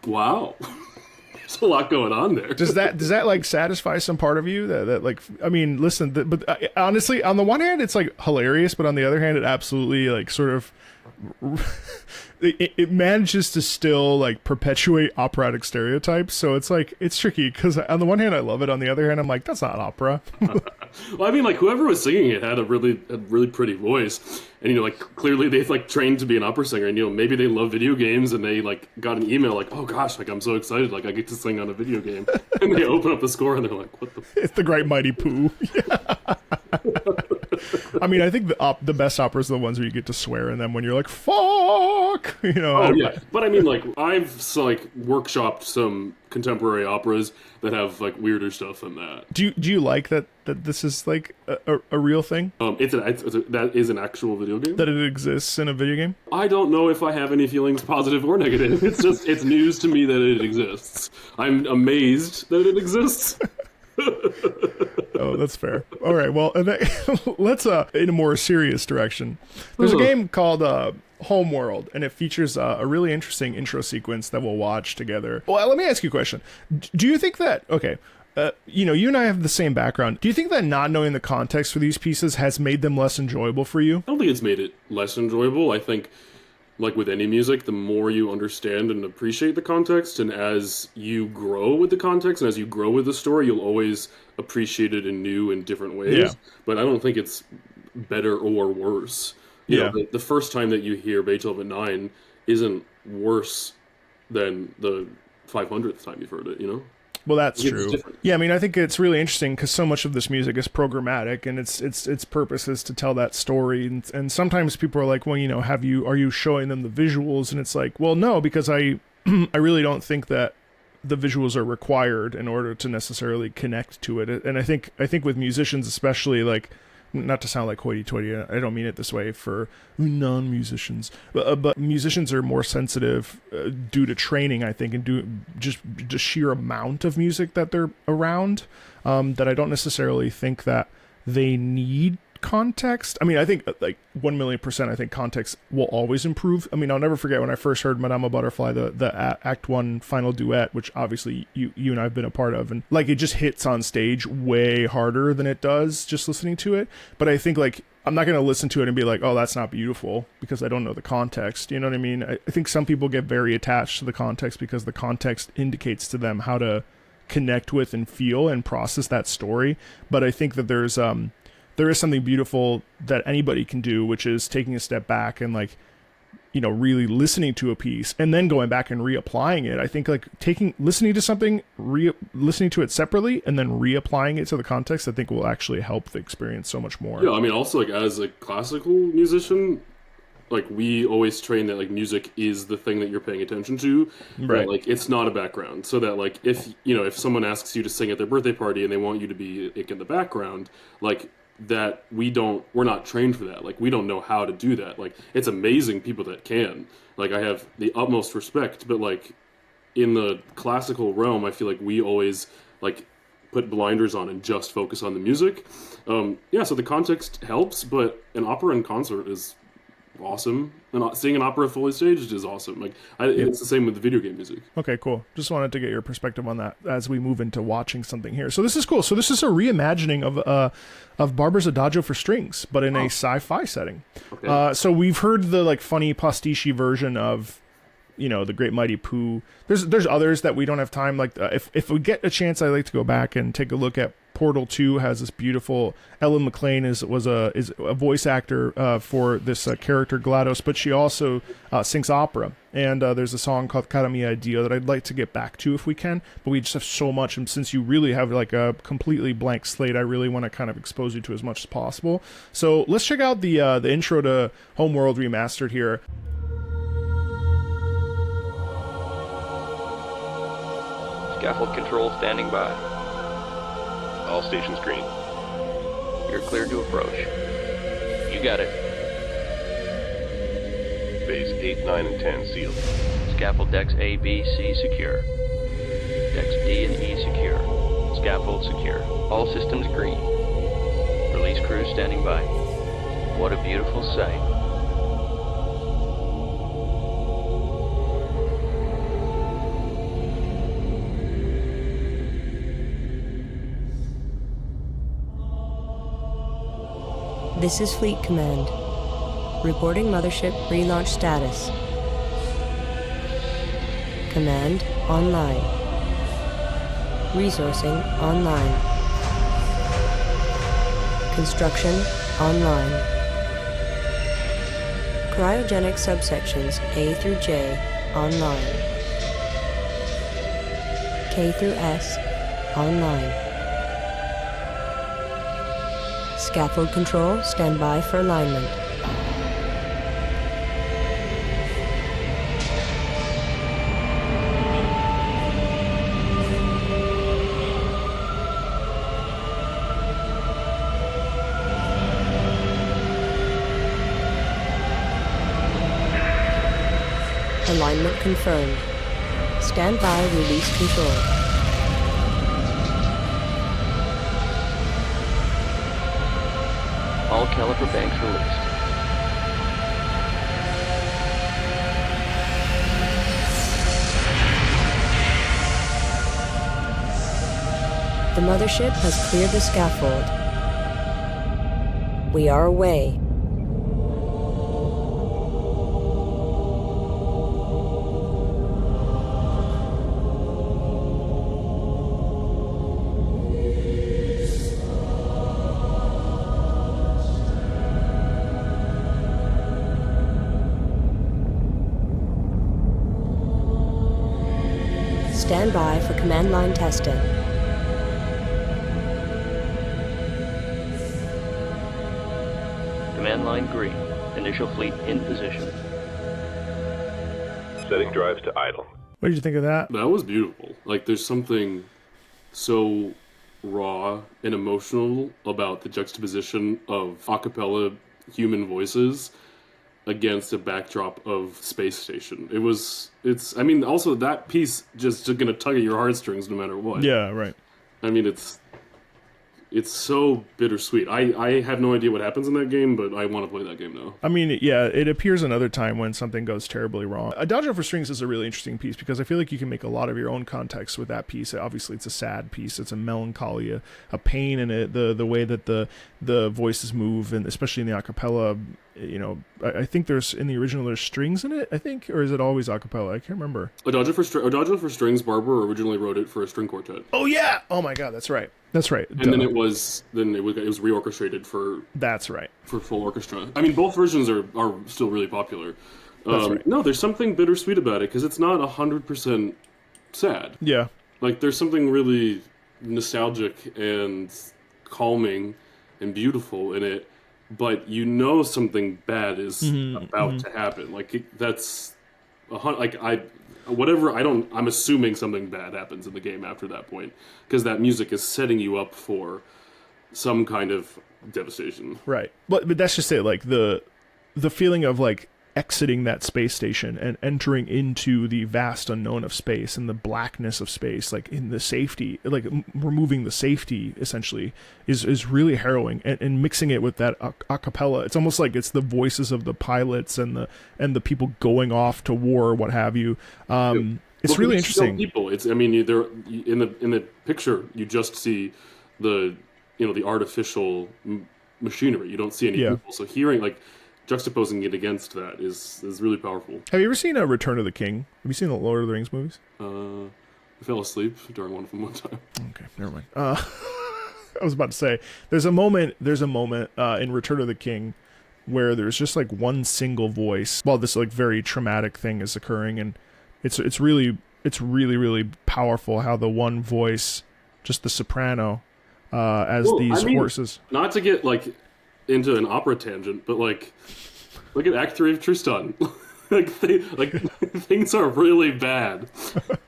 Wow. There's a lot going on there. Does that like satisfy some part of you that like, I mean, listen, but honestly, on the one hand, it's like hilarious, but on the other hand, it absolutely like sort of it manages to still like perpetuate operatic stereotypes. So it's like, it's tricky because on the one hand, I love it. On the other hand, I'm like, that's not opera. Well, I mean, like whoever was singing it had a really pretty voice, and like clearly they've like trained to be an opera singer, and maybe they love video games, and they like got an email like, oh gosh, like I'm so excited, like I get to sing on a video game, and they open up the score and they're like, what the? It's the Great Mighty Poo. I mean, I think the best operas are the ones where you get to swear in them when you're like, fuck, Oh yeah, but I mean, like I've workshopped some contemporary operas that have like weirder stuff than that. Do you like that this is like a real thing? That is an actual video game? That it exists in a video game? I don't know if I have any feelings, positive or negative. It's news to me that it exists. I'm amazed that it exists. Oh, that's fair. All right, well, let's in a more serious direction. There's a game called Homeworld, and it features a really interesting intro sequence that we'll watch together. Well, let me ask you a question. Do you think that, okay, you and I have the same background. Do you think that not knowing the context for these pieces has made them less enjoyable for you? I don't think it's made it less enjoyable. I think, like with any music, the more you understand and appreciate the context, and as you grow with the context and as you grow with the story, you'll always appreciate it in new and different ways. Yeah. But I don't think it's better or worse. You know, the first time that you hear Beethoven 9 isn't worse than the 500th time you've heard it, Well, that's true. Yeah, I mean, I think it's really interesting because so much of this music is programmatic, and its purpose is to tell that story. And sometimes people are like, well, are you showing them the visuals? And it's like, well, no, because I really don't think that the visuals are required in order to necessarily connect to it. And I think with musicians, especially, like, not to sound like hoity-toity, I don't mean it this way for non-musicians, but musicians are more sensitive due to training, I think, and due just the sheer amount of music that they're around, that I don't necessarily think that they need context. I mean, I think like 1,000,000%, I think context will always improve. I mean, I'll never forget when I first heard Madama Butterfly, the Act 1 final duet, which obviously you and I have been a part of, and like it just hits on stage way harder than it does just listening to it. But I think like I'm not going to listen to it and be like, oh, that's not beautiful, because I don't know the context. You know what I mean? I think some people get very attached to the context because the context indicates to them how to connect with and feel and process that story. But I think that there is something beautiful that anybody can do, which is taking a step back and like, really listening to a piece and then going back and reapplying it. I think like listening to something, listening to it separately and then reapplying it to the context, I think will actually help the experience so much more. Yeah, I mean, also like as a classical musician, like we always train that like music is the thing that you're paying attention to, right? Like it's not a background, so that like if someone asks you to sing at their birthday party and they want you to be like in the background, like that we're not trained for that. Like we don't know how to do that. Like it's amazing people that can. Like I have the utmost respect, but like in the classical realm, I feel like we always like put blinders on and just focus on the music. So the context helps, but an opera in concert is awesome, and seeing an opera fully staged is awesome. Like it's the same with the video game music. Okay, cool. Just wanted to get your perspective on that as we move into watching something here. So this is cool. So this is a reimagining of Barber's Adagio for strings, but in a sci-fi setting. Okay. So we've heard the like funny pastiche version of, you know, the Great Mighty Poo. There's others that we don't have time. Like if we get a chance, I'd like to go back and take a look at Portal 2. Has this beautiful Ellen McLean is a voice actor for this character GLaDOS, but she also sings opera. And there's a song called Cara Mia Dio that I'd like to get back to if we can, but we just have so much. And since you really have like a completely blank slate, I really want to kind of expose you to as much as possible. So let's check out the intro to Homeworld Remastered here. Scaffold control standing by. All stations green. You're clear to approach. You got it. Bays 8, 9, and 10 sealed. Scaffold decks A, B, C secure. Decks D and E secure. Scaffold secure. All systems green. Release crew standing by. What a beautiful sight. This is Fleet Command. Reporting Mothership relaunch status. Command online. Resourcing online. Construction online. Cryogenic subsections A through J online. K through S online. Scaffold control, stand by for alignment. Alignment confirmed. Stand by, release control. All caliper banks released. The mothership has cleared the scaffold. We are away. Stand by for command line testing. Command line green. Initial fleet in position. Setting drives to idle. What did you think of that? That was beautiful. Like, there's something so raw and emotional about the juxtaposition of a cappella human voices against a backdrop of space station. I mean, also that piece just gonna tug at your heartstrings no matter what. Yeah, right. I mean, it's so bittersweet. I have no idea what happens in that game, but I want to play that game now. I mean, yeah, it appears another time when something goes terribly wrong. Adagio for Strings is a really interesting piece because I feel like you can make a lot of your own context with that piece. Obviously, it's a sad piece. It's a melancholy, a pain in it, the way that the voices move, and especially in the a cappella. You know, I think in the original there's strings in it, I think, or is it always a cappella? I can't remember. Adagio for Strings, Barber originally wrote it for a string quartet. Oh yeah! Oh my god, that's right. That's right. And then it was reorchestrated for. That's right. For full orchestra. I mean, both versions are still really popular. That's right. No, there's something bittersweet about it because it's not 100% sad. Yeah. Like, there's something really nostalgic and calming and beautiful in it, but you know something bad is about to happen. Like, I'm assuming something bad happens in the game after that point, because that music is setting you up for some kind of devastation. Right. But that's just it. Like, the feeling of, like, exiting that space station and entering into the vast unknown of space and the blackness of space, like in the safety, like removing the safety essentially is really harrowing, and mixing it with that a cappella. It's almost like it's the voices of the pilots and the people going off to war or what have you. It's really interesting. People, I mean, there in the picture you just see the artificial machinery. You don't see any people. So hearing, like, juxtaposing it against that is really powerful. Have you ever seen Return of the King? Have you seen the Lord of the Rings movies? I fell asleep during one of them one time. Okay, never mind. I was about to say there's a moment in Return of the King where there's just like one single voice while this like very traumatic thing is occurring, and it's really powerful how the one voice, just the soprano, horses. Not to get like into an opera tangent, but like look at Act 3 of Tristan. Things are really bad.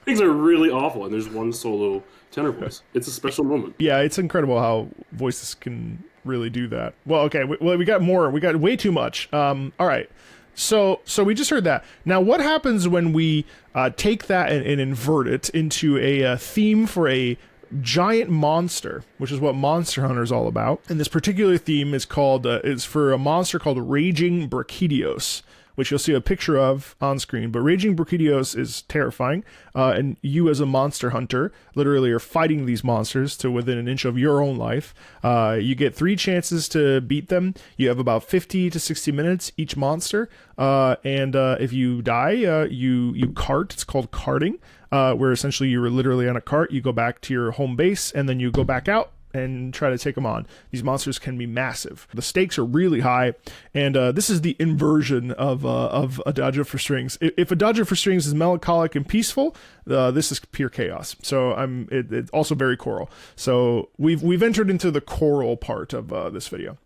Things are really awful, and there's one solo tenor voice. It's a special moment. Yeah, it's incredible how voices can really do that. Well, okay, we got more. We got way too much. All right. So we just heard that. Now, what happens when we take that and invert it into a theme for a giant monster, which is what Monster Hunter is all about? And this particular theme is for a monster called Raging Brachydios, which you'll see a picture of on screen. But Raging Brachydios is terrifying, and you as a monster hunter literally are fighting these monsters to within an inch of your own life. You get 3 chances to beat them. You have about 50 to 60 minutes each monster, and if you die, you cart. It's called carting, where essentially you're literally on a cart. You go back to your home base, and then you go back out and try to take them on. These monsters can be massive. The stakes are really high, and this is the inversion of Adagio for Strings. If Adagio for Strings is melancholic and peaceful, this is pure chaos. So it's also very choral. So we've entered into the choral part of this video.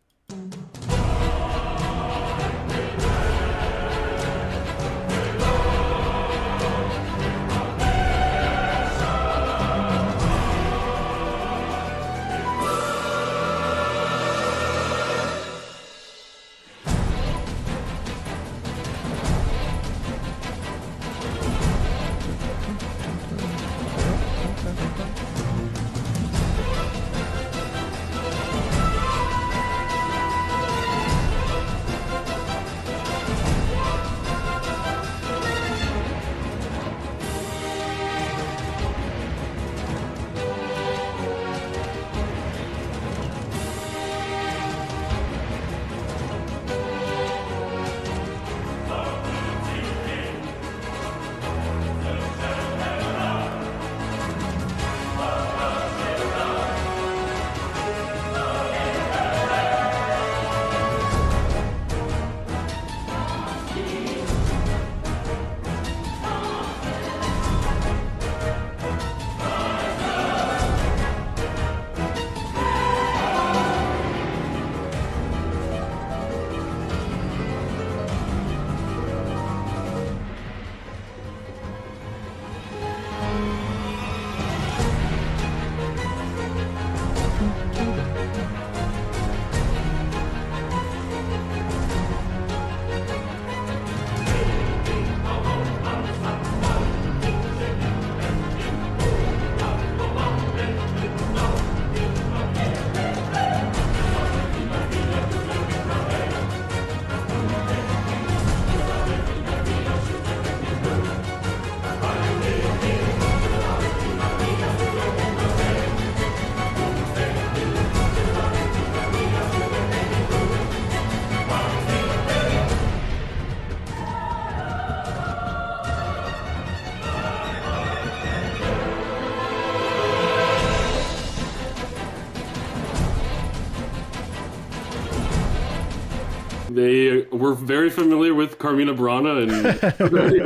They were very familiar with Carmina Burana and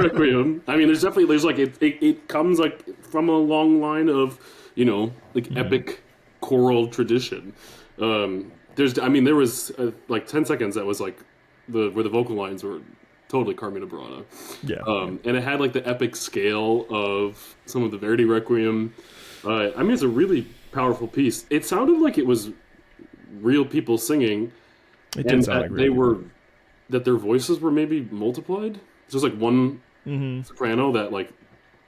Requiem. I mean, there's like it comes like from a long line of epic choral tradition. There was like 10 seconds that was like where the vocal lines were totally Carmina Burana. Yeah. And it had like the epic scale of some of the Verdi Requiem. It's a really powerful piece. It sounded like it was real people singing. It did sound like they were that their voices were maybe multiplied. So there's like one soprano that like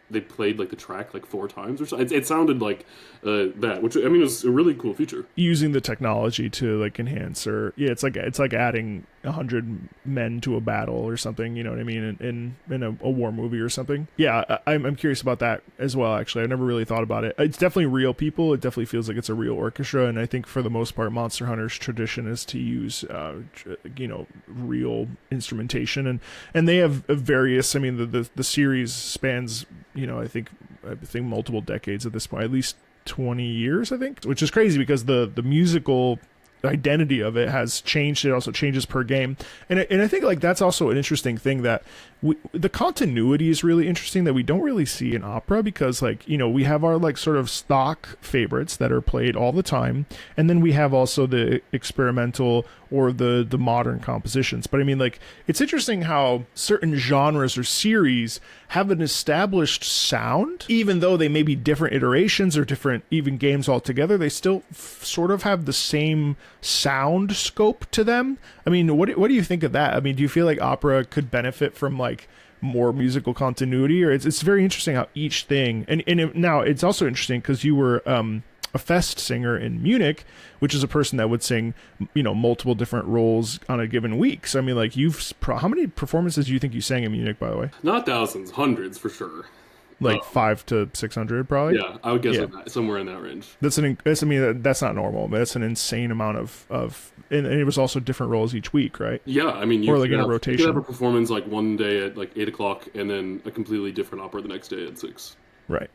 they played like the track like 4 times or so. It sounded like that, which I mean is a really cool feature. Using the technology to like enhance, or it's like adding 100 men to a battle or something. You know what I mean? In a war movie or something. Yeah, I'm curious about that as well. Actually, I never really thought about it. It's definitely real people. It definitely feels like it's a real orchestra, and I think for the most part, Monster Hunter's tradition is to use real instrumentation, and they have various. I mean, the series spans I think multiple decades at this point, at least 20 years, I think, which is crazy because the musical identity of it has changed. It also changes per game, and I think like that's also an interesting thing, that the continuity is really interesting that we don't really see in opera, because like we have our like sort of stock favorites that are played all the time, and then we have also the experimental or the modern compositions. But I mean, like, it's interesting how certain genres or series have an established sound, even though they may be different iterations or different even games altogether. They still sort of have the same sound scope to them. I mean, what do you think of that? I mean, do you feel like opera could benefit from like more musical continuity, or it's very interesting how each thing, now it's also interesting because you were a fest singer in Munich, which is a person that would sing, multiple different roles on a given week. So I mean, like, how many performances do you think you sang in Munich, by the way? Not thousands, hundreds for sure. Like 500 to 600, probably. Yeah, I would guess somewhere in that range. That's that's not normal, but that's an insane amount of and it was also different roles each week, right? Yeah, I mean, or like in a rotation. You could have a performance like one day at like 8:00, and then a completely different opera the next day at 6. Right.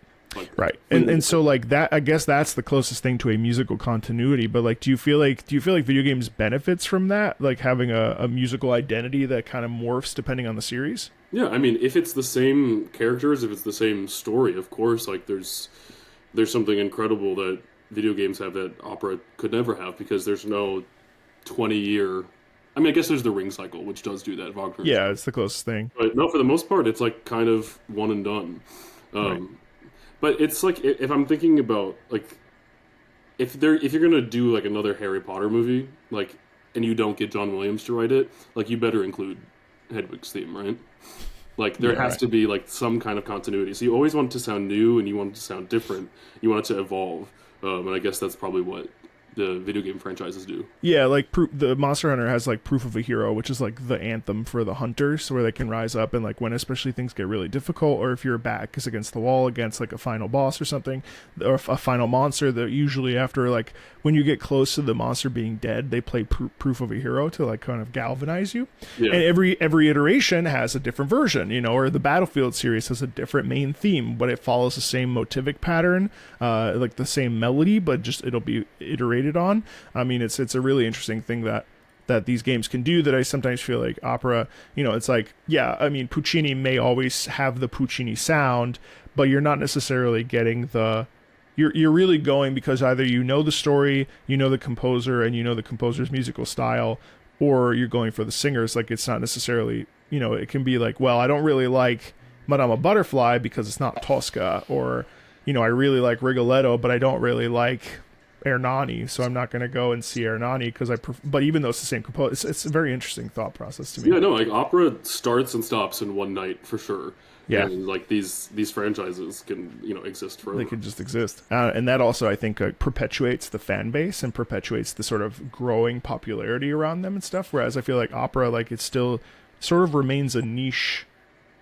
Right. And so like that, I guess that's the closest thing to a musical continuity. But like, do you feel like video games benefits from that, like having a musical identity that kind of morphs depending on the series? Yeah, I mean, if it's the same characters, if it's the same story, of course, like there's something incredible that video games have that opera could never have, because there's no 20-year. I mean, I guess there's the Ring cycle, which does do that. Wagner. Yeah, it's the closest thing. But no, for the most part, it's like kind of one and done. Right. But it's like, if I'm thinking about like, if you're gonna do like another Harry Potter movie, like, and you don't get John Williams to write it, like, you better include Hedwig's theme, right? Like, there has to be like some kind of continuity. So you always want it to sound new, and you want it to sound different. You want it to evolve, and I guess that's probably what the video game franchises do. Yeah, like the Monster Hunter has like Proof of a Hero, which is like the anthem for the hunters, where they can rise up, and like when especially things get really difficult, or if your back is against the wall against like a final boss or something, or a final monster, that usually after like when you get close to the monster being dead, they play Proof of a Hero to like kind of galvanize you. Yeah. And every iteration has a different version, or the Battlefield series has a different main theme, but it follows the same motivic pattern, like the same melody, but just it'll be iterated on. I mean, it's a really interesting thing that these games can do, that I sometimes feel like opera, it's like, yeah, I mean, Puccini may always have the Puccini sound, but you're not necessarily getting you're really going because either the story, the composer, and the composer's musical style, or you're going for the singers. Like, it's not necessarily, it can be like, well, I don't really like Madama Butterfly because it's not Tosca, or, I really like Rigoletto, but I don't really like Ernani, so I'm not going to go and see Ernani because but even though it's the same composer, it's a very interesting thought process to me. Yeah, no, like opera starts and stops in one night for sure. Yeah, and like these franchises can exist forever. They can just exist, and that also I think perpetuates the fan base and perpetuates the sort of growing popularity around them and stuff. Whereas I feel like opera, like, it still sort of remains a niche.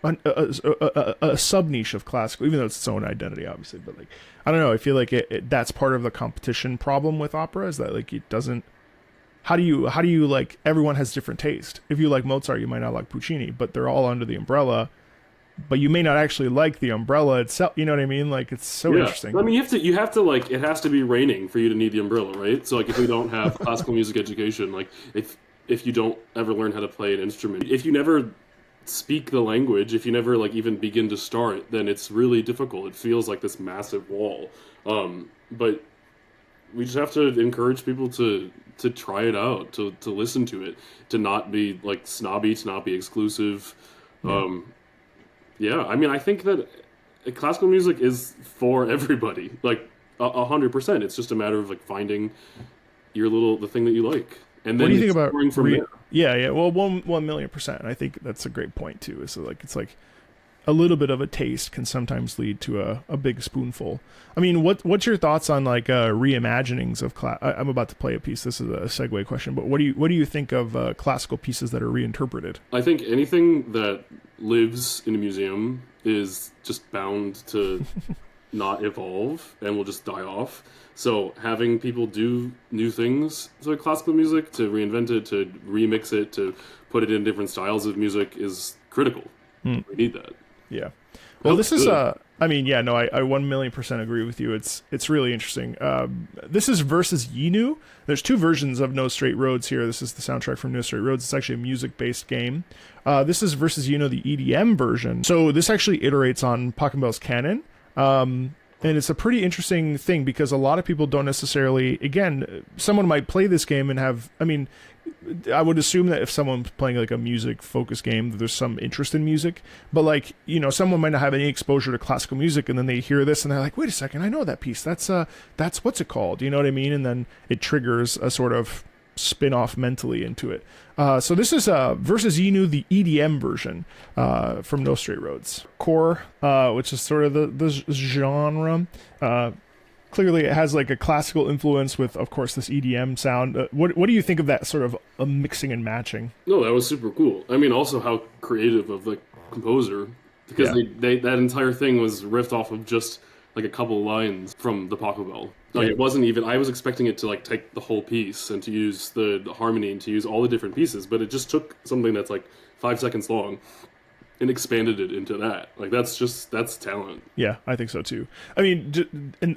A sub niche of classical, even though it's its own identity, obviously. But like, I don't know. I feel like that's part of the competition problem with opera, is that like it doesn't. How do you like? Everyone has different taste. If you like Mozart, you might not like Puccini, but they're all under the umbrella. But you may not actually like the umbrella itself. You know what I mean? Like, it's so interesting. I mean, you have to like, it has to be raining for you to need the umbrella, right? So like, if we don't have classical music education, like if you don't ever learn how to play an instrument, if you never speak the language, if you never like even begin to start, then it's really difficult. It feels like this massive wall. But we just have to encourage people to try it out, to listen to it, to not be like snobby, to not be exclusive. Yeah, I mean, I think that classical music is for everybody, like 100%. It's just a matter of like finding the thing that you like, and then what do you think about from there. Yeah. Well, 1,000,000%. I think that's a great point too. Is like it's like a little bit of a taste can sometimes lead to a big spoonful. I mean, what's your thoughts on like reimaginings of I'm about to play a piece. This is a segue question, but what do you think of classical pieces that are reinterpreted? I think anything that lives in a museum is just bound to not evolve and will just die off. So having people do new things to classical music, to reinvent it, to remix it, to put it in different styles of music is critical. We need that. Yeah. Well, this is I 1,000,000% agree with you. It's really interesting. This is Versus Yinu. There's two versions of No Straight Roads here. This is the soundtrack from No Straight Roads. It's actually a music-based game. This is Versus Yinu, the EDM version. So this actually iterates on Pachelbel's canon. And it's a pretty interesting thing because a lot of people don't necessarily, again, someone might play this game and have, I mean, I would assume that if someone's playing like a music focused game, that there's some interest in music, but like, you know, someone might not have any exposure to classical music and then they hear this and they're like, wait a second, I know that piece. That's what's it called? You know what I mean? And then it triggers a sort of spin off mentally into it. So this is Versus Yinu, the EDM version from No Straight Roads. Core, which is sort of the genre. Clearly, it has like a classical influence with, of course, this EDM sound. What do you think of that sort of mixing and matching? No, that was super cool. I mean, also how creative of the composer, because they that entire thing was riffed off of just like a couple lines from the Pachelbel. Like it wasn't even. I was expecting it to like take the whole piece and to use the harmony and to use all the different pieces, but it just took something that's like 5 seconds long and expanded it into that. Like that's talent. Yeah, I think so too. I mean,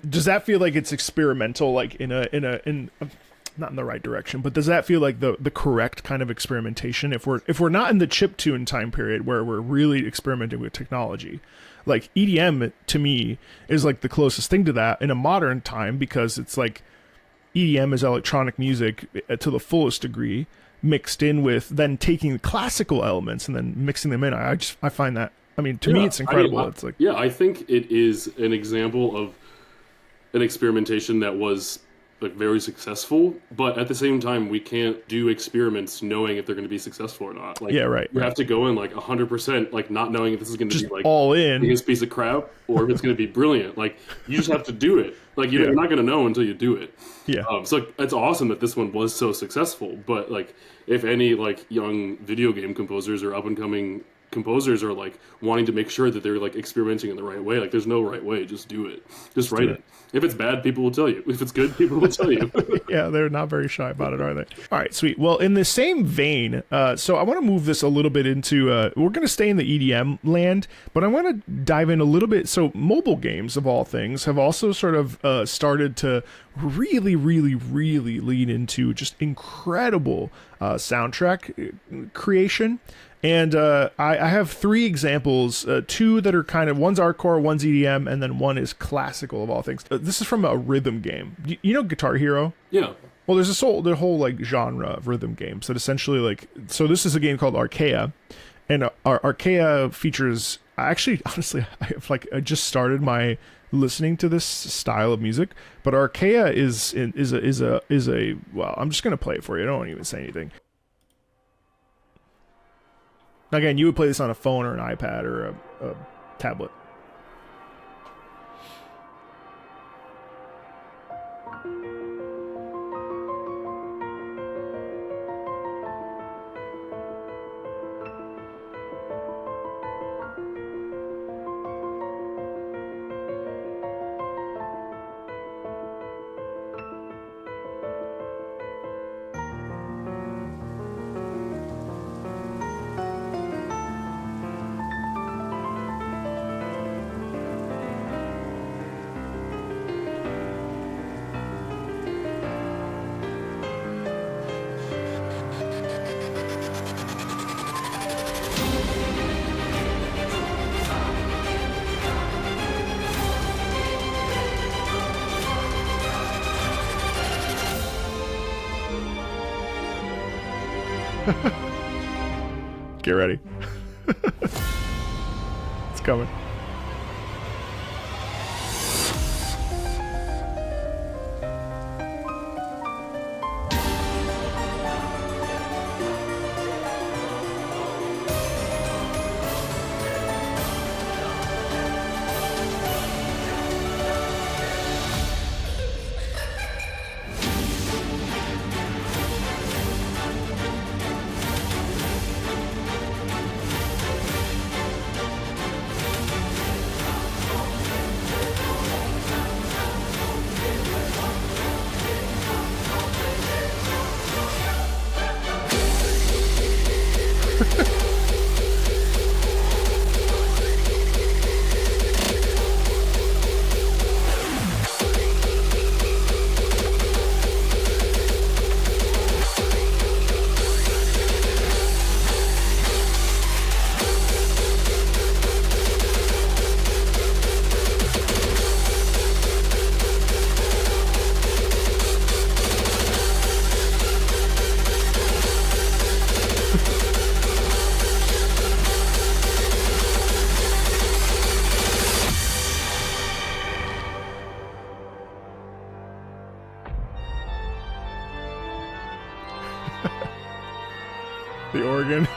does that feel like it's experimental, like in not in the right direction, but does that feel like the correct kind of experimentation? If we're not in the chiptune time period where we're really experimenting with technology, like EDM to me is like the closest thing to that in a modern time, because it's like EDM is electronic music to the fullest degree, mixed in with then taking classical elements and then mixing them in. I find that, I mean, to me it's incredible. It's like, I think it is an example of an experimentation that was like very successful, but at the same time we can't do experiments knowing if they're going to be successful or not. Like, you have to go in like 100%, like not knowing if this is going to be like all in this piece of crap or if it's going to be brilliant. Like you just have to do it. Like you're not going to know until you do it. So it's awesome that this one was so successful, but like if any like young video game composers or up and coming composers are like wanting to make sure that they're like experimenting in the right way, like there's no right way, just do it, just write it. If it's bad, people will tell you. If it's good, people will tell you. Yeah, they're not very shy about it, are they? All right, sweet. Well, in the same vein, so I want to move this a little bit into, we're going to stay in the EDM land, but I want to dive in a little bit. So mobile games, of all things, have also sort of started to really, really, really lean into just incredible soundtrack creation. And I have 3 examples, 2 that are kind of, one's hardcore, one's EDM, and then one is classical of all things. This is from a rhythm game. You know Guitar Hero? Yeah. Well, there's the whole like genre of rhythm games that essentially like, so this is a game called Archaea, and Archaea features, actually, honestly, I just started my listening to this style of music, but Archaea is a well, I'm just gonna play it for you. I don't even say anything. Again, you would play this on a phone or an iPad or a tablet. Get ready. It's coming. The organ.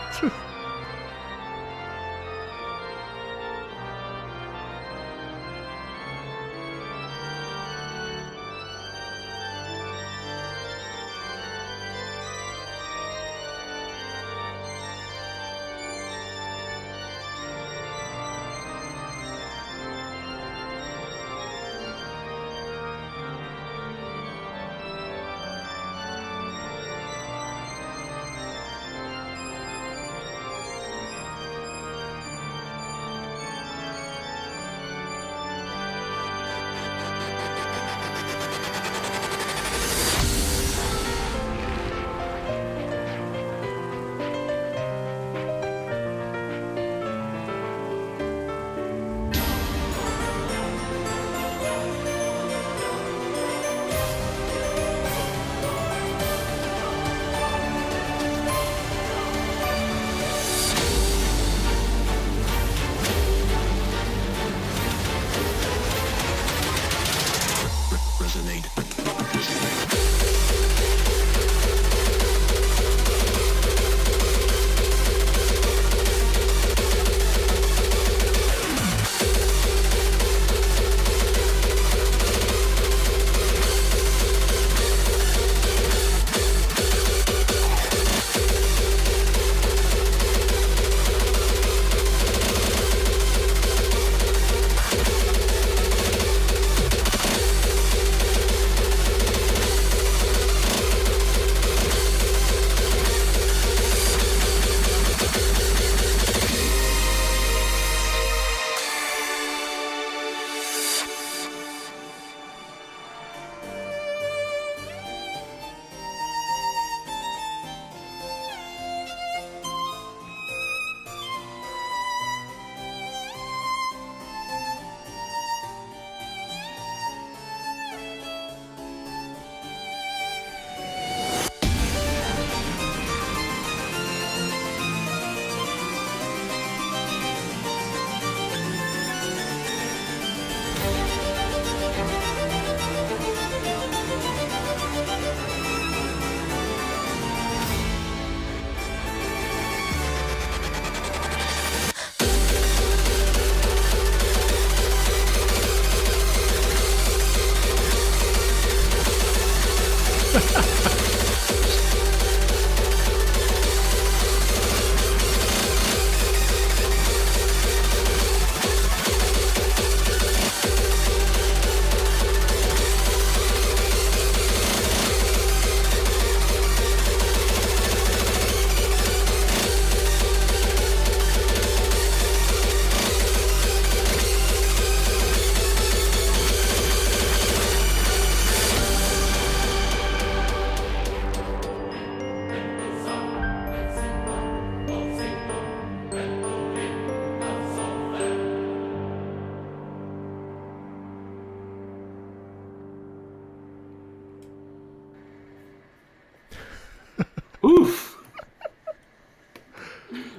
Oof.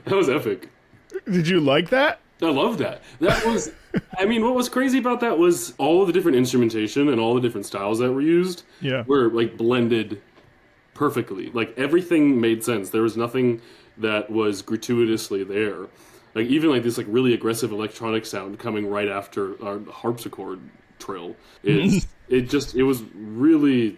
That was epic. Did you like that? I love that. That was, I mean, what was crazy about that was all of the different instrumentation and all the different styles that were used were like blended perfectly. Like everything made sense. There was nothing that was gratuitously there. Like even like this like really aggressive electronic sound coming right after our harpsichord trill. It was really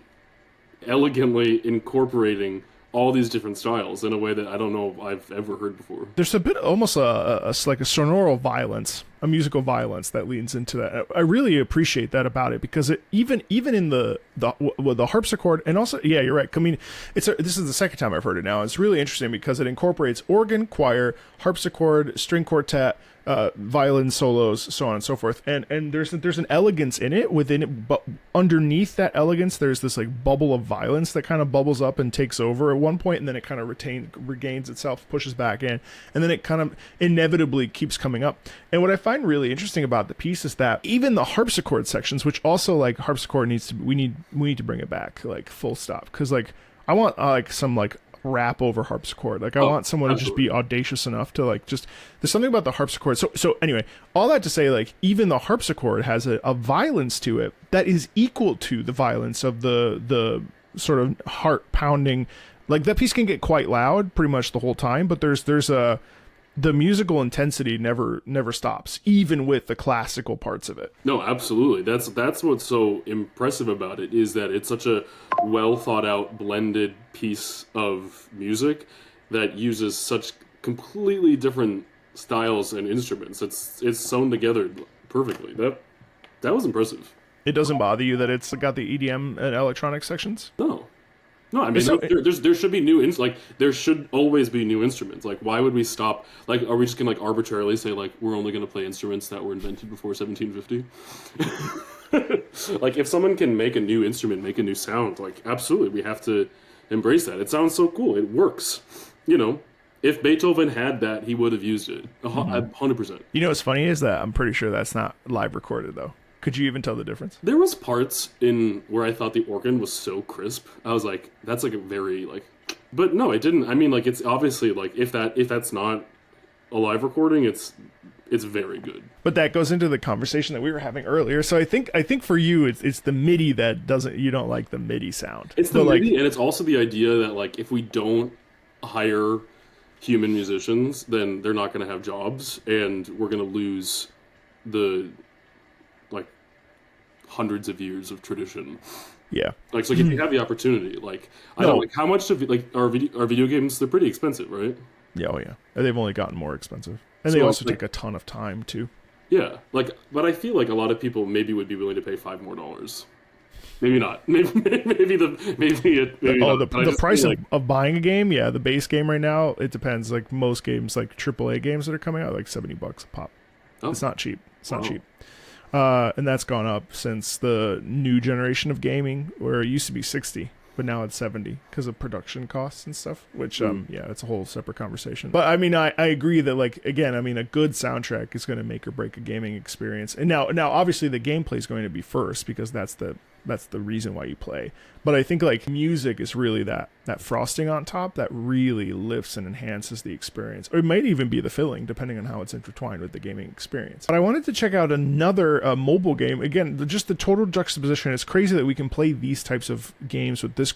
elegantly incorporating all these different styles in a way that I don't know I've ever heard before. There's a bit almost like a sonoral violence a musical violence that leans into that. I really appreciate that about it, because even in the harpsichord, and also, yeah, you're right. I mean, this is the second time I've heard it now. It's really interesting because it incorporates organ, choir, harpsichord, string quartet, violin solos, so on and so forth, and there's an elegance in it within it, but underneath that elegance there's this like bubble of violence that kind of bubbles up and takes over at one point, and then it kind of regains itself, pushes back in, and then it kind of inevitably keeps coming up. And what I find really interesting about the piece is that even the harpsichord sections, which also like harpsichord we need to bring it back, like full stop, because like I want like some like rap over harpsichord. Like I want someone to just be audacious enough to like just, there's something about the harpsichord. So anyway, all that to say, like even the harpsichord has a violence to it that is equal to the violence of the sort of heart pounding. Like that piece can get quite loud pretty much the whole time, but there's the musical intensity never stops, even with the classical parts of it. No, absolutely. That's what's so impressive about it, is that it's such a well thought out blended piece of music that uses such completely different styles and instruments. It's sewn together perfectly. That was impressive. It doesn't bother you that it's got the EDM and electronic sections? No, I mean, there should be there should always be new instruments. Like, why would we stop? Like, are we just gonna like arbitrarily say like we're only gonna play instruments that were invented before 1750? Like, if someone can make a new instrument, make a new sound, like absolutely, we have to embrace that. It sounds so cool. It works. You know, if Beethoven had that, he would have used it 100%. You know what's funny is that I'm pretty sure that's not live recorded though. Could you even tell the difference? There was parts in where I thought the organ was so crisp. I was like, that's like a very like, but no, it didn't. I mean, like, it's obviously like if that's not a live recording, it's very good. But that goes into the conversation that we were having earlier. So I think for you, it's the MIDI that you don't like the MIDI sound. It's the MIDI, and it's also the idea that like if we don't hire human musicians, then they're not going to have jobs, and we're going to lose the like hundreds of years of tradition. Yeah. Like, so if you have the opportunity, like, I don't like how much of like our video games, they're pretty expensive, right? Yeah, oh yeah. They've only gotten more expensive. And they also take a ton of time too. Yeah. Like, but I feel like a lot of people maybe would be willing to pay $5 more. Maybe not. Maybe the price of buying a game, yeah, the base game right now, it depends. Like most games, like AAA games that are coming out, like $70 a pop. Oh. It's not cheap. It's not cheap. And that's gone up since the new generation of gaming, where it used to be 60, but now it's 70 because of production costs and stuff, which, yeah, it's a whole separate conversation. But I mean, I agree that, like, again, I mean, a good soundtrack is going to make or break a gaming experience. And now obviously the gameplay is going to be first, because that's the reason why you play. But I think like music is really that frosting on top that really lifts and enhances the experience. Or it might even be the filling, depending on how it's intertwined with the gaming experience. But I wanted to check out another mobile game. Again, just the total juxtaposition. It's crazy that we can play these types of games with this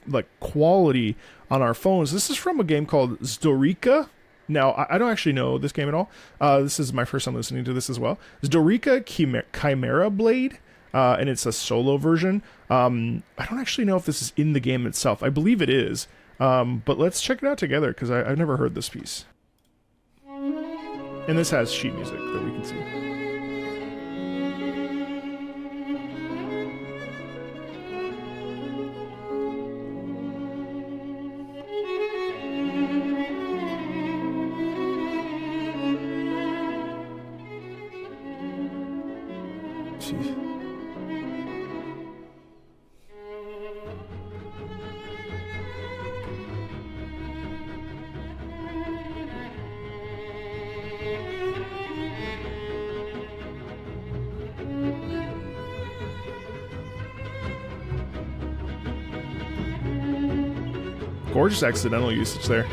like quality on our phones. This is from a game called Zdorica. Now, I don't actually know this game at all. This is my first time listening to this as well. Zdorica Chimera Blade. And it's a solo version. I don't actually know if this is in the game itself. I believe it is. But let's check it out together, because I've never heard this piece. And this has sheet music that we can see. Jeez. Gorgeous accidental usage there.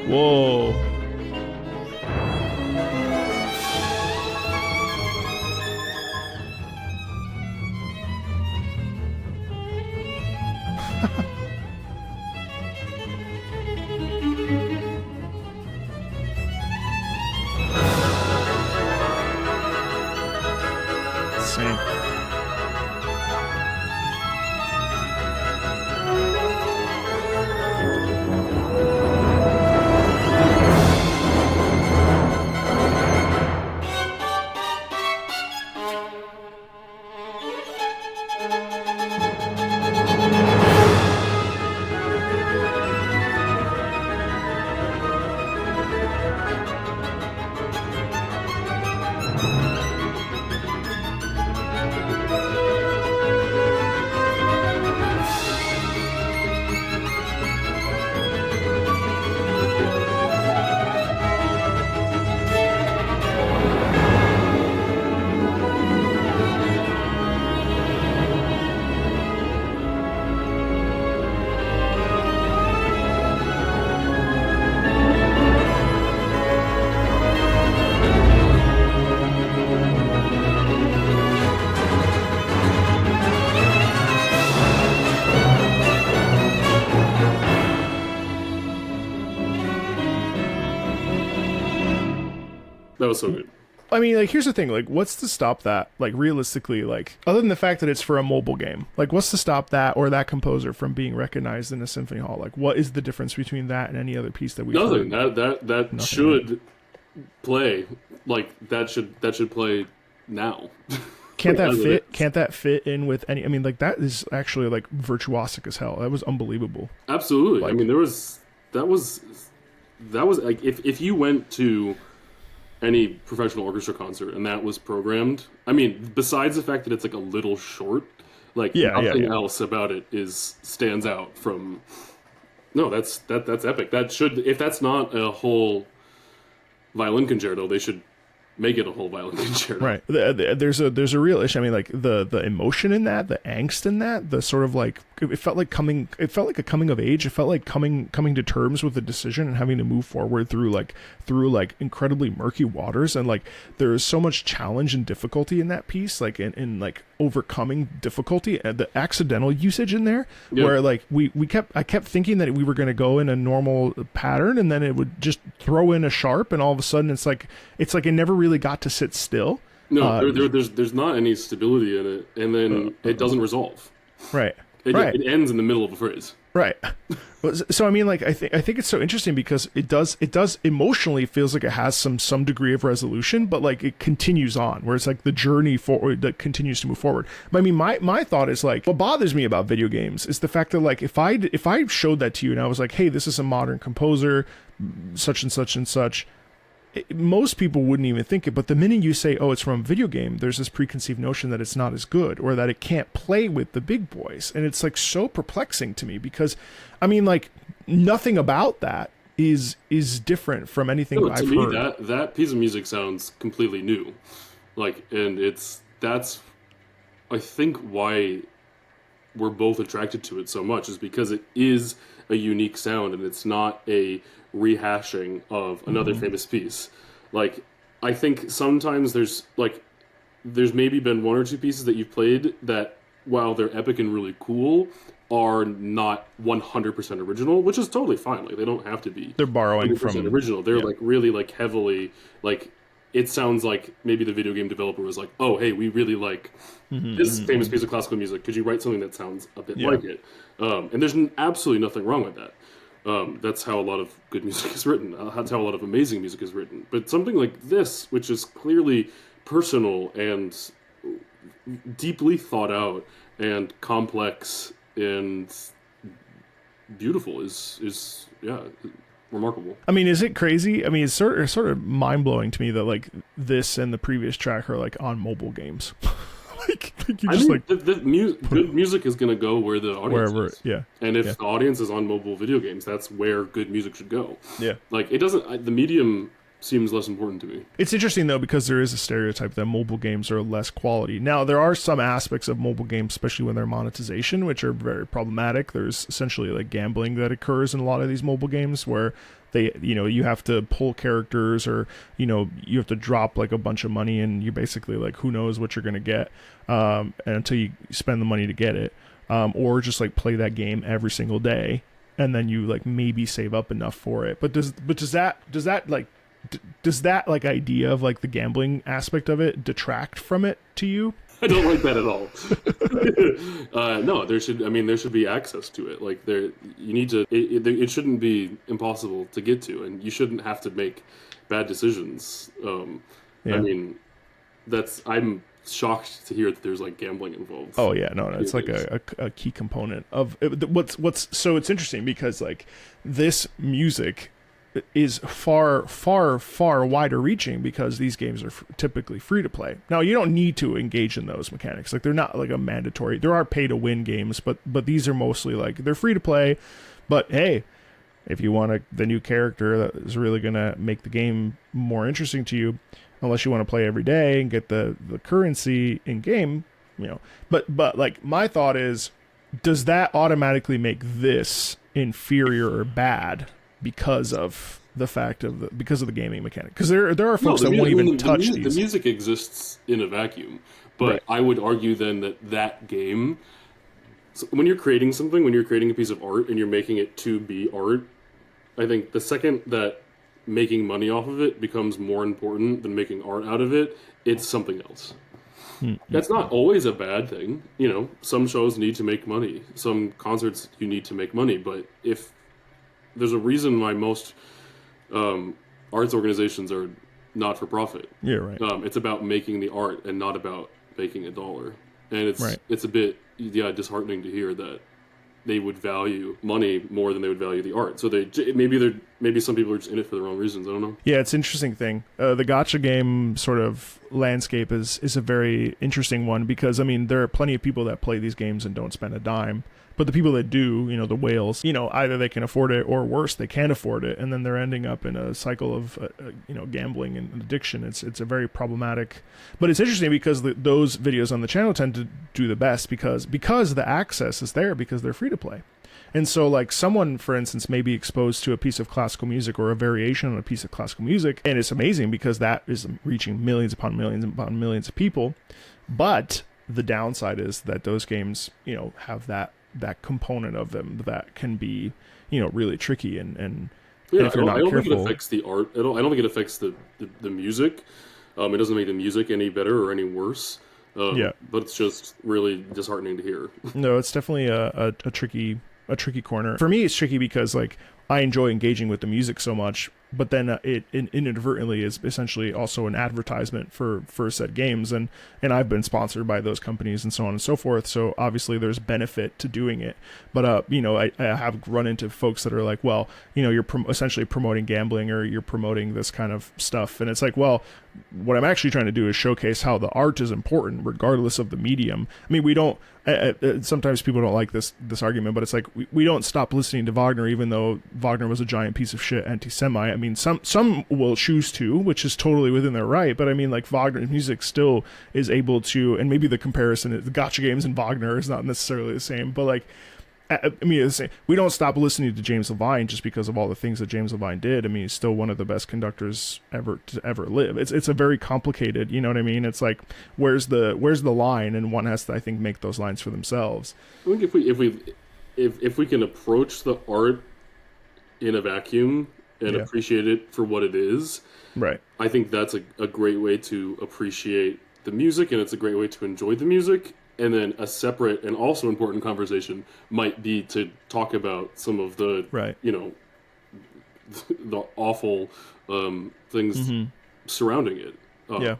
Whoa. Same. That was so good. I mean, like, here's the thing. Like, what's to stop that? Like, realistically, like, other than the fact that it's for a mobile game, like, what's to stop that or that composer from being recognized in a symphony hall? Like, what is the difference between that and any other piece that we've Nothing. heard? That Nothing. should play. Like, that should play now. Can't that fit in with any? I mean, like, that is actually like virtuosic as hell. That was unbelievable. Absolutely. Like, I mean, that was like if you went to any professional orchestra concert and that was programmed, I mean, besides the fact that it's like a little short, like nothing else about it stands out from. No, that's epic. That should, if that's not a whole violin concerto, they should make it a whole violin concerto. Right. There's a real issue. I mean, like the emotion in that, the angst in that, the sort of like it felt like a coming of age. It felt like coming to terms with a decision and having to move forward through incredibly murky waters. And like there is so much challenge and difficulty in that piece, like in like overcoming difficulty and the accidental usage in there, where like I kept thinking that we were going to go in a normal pattern and then it would just throw in a sharp and all of a sudden it's like it never really got to sit still. No, there's not any stability in it, and then it doesn't resolve. Right. It ends in the middle of a phrase. Right. So I mean, like I think it's so interesting because it does emotionally feels like it has some degree of resolution, but like it continues on, where it's like the journey forward that continues to move forward. But I mean, my thought is like what bothers me about video games is the fact that like if I showed that to you and I was like, hey, this is a modern composer, such and such and such. Most people wouldn't even think it, but the minute you say, oh, it's from a video game, there's this preconceived notion that it's not as good or that it can't play with the big boys. And it's like so perplexing to me because, I mean, like nothing about that is different from anything I've heard. To me, that piece of music sounds completely new. Like, and that's, I think why we're both attracted to it so much is because it is a unique sound and it's not a rehashing of another famous piece. Like, I think sometimes there's maybe been one or two pieces that you've played that, while they're epic and really cool, are not 100% original, which is totally fine. Like, they don't have to be. They're borrowing from original. They're like really like heavily like. It sounds like maybe the video game developer was like, oh, hey, we really like this famous piece of classical music. Could you write something that sounds a bit like it? And there's absolutely nothing wrong with that. That's how a lot of good music is written. That's how a lot of amazing music is written. But something like this, which is clearly personal and deeply thought out and complex and beautiful, is remarkable. I mean, is it crazy? I mean, it's sort of mind-blowing to me that like this and the previous track are like on mobile games. like you just good music is going to go where the audience is. Yeah. And if the audience is on mobile video games, that's where good music should go. Yeah. Like it doesn't. The medium seems less important to me. It's interesting though because there is a stereotype that mobile games are less quality. Now there are some aspects of mobile games, especially when they're monetization, which are very problematic. There's essentially like gambling that occurs in a lot of these mobile games where you have to pull characters, or you have to drop like a bunch of money, and you basically like, who knows what you're gonna get and until you spend the money to get it, or just like play that game every single day, and then you like maybe save up enough for it. But does that like idea of like the gambling aspect of it detract from it to you? I don't like that at all. No, there should be access to it. Like it shouldn't be impossible to get to, and you shouldn't have to make bad decisions. Yeah. I mean, I'm shocked to hear that there's like gambling involved. Oh yeah, no, it's like a key component of what's so it's interesting because like this music is far wider reaching because these games are typically free to play. Now you don't need to engage in those mechanics, like they're not like a mandatory. There are pay to win games, but these are mostly like they're free to play. But hey, if you want the new character that is really gonna make the game more interesting to you, unless you want to play every day and get the currency in game, but like my thought is, does that automatically make this inferior or bad because of the fact of because of the gaming mechanic? Because there are folks that won't even touch these. The music exists in a vacuum, but right. I would argue then that game, so when you're creating something, when you're creating a piece of art and you're making it to be art, I think the second that making money off of it becomes more important than making art out of it, it's something else. That's not always a bad thing. Some shows need to make money. Some concerts you need to make money, but if there's a reason why most arts organizations are not for profit. Yeah, right. It's about making the art and not about making a dollar. And it's a bit disheartening to hear that they would value money more than they would value the art. So maybe some people are just in it for the wrong reasons. I don't know. Yeah, it's an interesting thing. The gacha game sort of landscape is a very interesting one because there are plenty of people that play these games and don't spend a dime. But the people that do, the whales, either they can afford it or worse, they can't afford it. And then they're ending up in a cycle of, gambling and addiction. It's a very problematic. But it's interesting because those videos on the channel tend to do the best because the access is there because they're free to play. And so like someone, for instance, may be exposed to a piece of classical music or a variation on a piece of classical music. And it's amazing because that is reaching millions upon millions of people. But the downside is that those games, have that component of them that can be, really tricky and if you're not careful. I don't think it affects the art. I don't think it affects the music. It doesn't make the music any better or any worse. But it's just really disheartening to hear. No, it's definitely a tricky corner. For me, it's tricky because like I enjoy engaging with the music so much, but then it inadvertently is essentially also an advertisement for said games, and I've been sponsored by those companies and so on and so forth. So obviously there's benefit to doing it, but I have run into folks that are like, well, you're essentially promoting gambling or you're promoting this kind of stuff, and it's like, well, what I'm actually trying to do is showcase how the art is important regardless of the medium. We don't. Sometimes people don't like this argument, but it's like we don't stop listening to Wagner even though Wagner was a giant piece of shit anti-Semite. Some will choose to, which is totally within their right, but like Wagner's music still is able to, and maybe the comparison, the gacha games and Wagner is not necessarily the same, but like, it's the same. We don't stop listening to James Levine just because of all the things that James Levine did. He's still one of the best conductors ever to ever live. It's a very complicated, you know what I mean? It's like, where's the line, and one has to, I think, make those lines for themselves. I think if we can approach the art in a vacuum and appreciate it for what it is, right? I think that's a great way to appreciate the music, and it's a great way to enjoy the music. And then a separate and also important conversation might be to talk about some of the, the awful things surrounding it.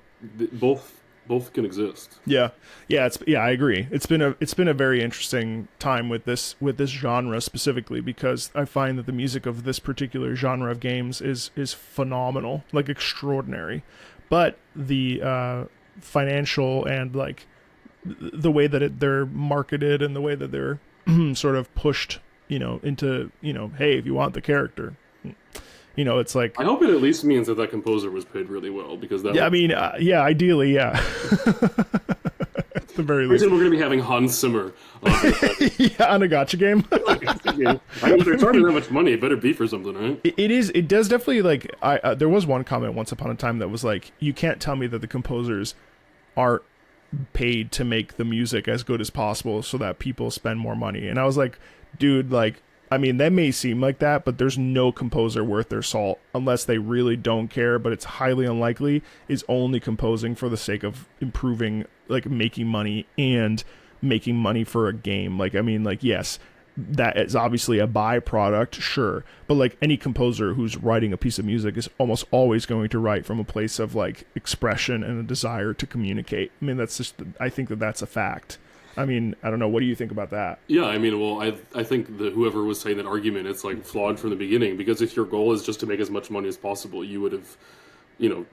Both can exist. Yeah. I agree. It's been a very interesting time with this genre specifically because I find that the music of this particular genre of games is phenomenal, like extraordinary, but the financial and like the way that they're marketed and the way that they're sort of pushed, into, hey, if you want the character, it's like, I hope it at least means that composer was paid really well because that. Yeah, ideally, yeah. the very Pretty least. soon we're going to be having Hans Zimmer. Yeah, on a gotcha game. I mean, they're charging that much money. It better be for something, right? It does definitely, like, there was one comment once upon a time that was like, you can't tell me that the composers are paid to make the music as good as possible so that people spend more money. And I was like, dude, like, I mean, that may seem like that, but there's no composer worth their salt, unless they really don't care, but it's highly unlikely, is only composing for the sake of improving, like, making money and making money for a game. Like, I mean, like, yes, that is obviously a byproduct, sure, but like any composer who's writing a piece of music is almost always going to write from a place of like expression and a desire to communicate. I mean, that's just, I think that that's a fact. I mean, I don't know. What do you think about that? Yeah, I mean, well, I think that whoever was saying that argument, it's like flawed from the beginning, because if your goal is just to make as much money as possible, you would have,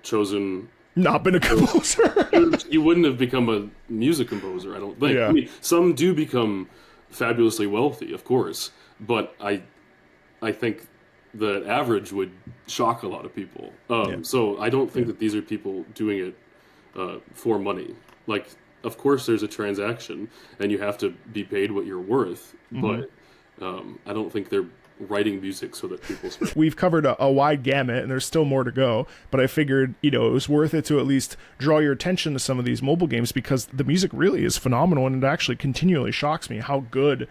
chosen... Not been a composer. You wouldn't have become a music composer, I don't think. Yeah. I mean, some do become fabulously wealthy, of course, but I think the average would shock a lot of people. So I don't think that these are people doing it for money. Like, of course there's a transaction and you have to be paid what you're worth, but I don't think they're writing music so that people spend. We've covered a wide gamut and there's still more to go, but I figured, it was worth it to at least draw your attention to some of these mobile games, because the music really is phenomenal, and it actually continually shocks me how good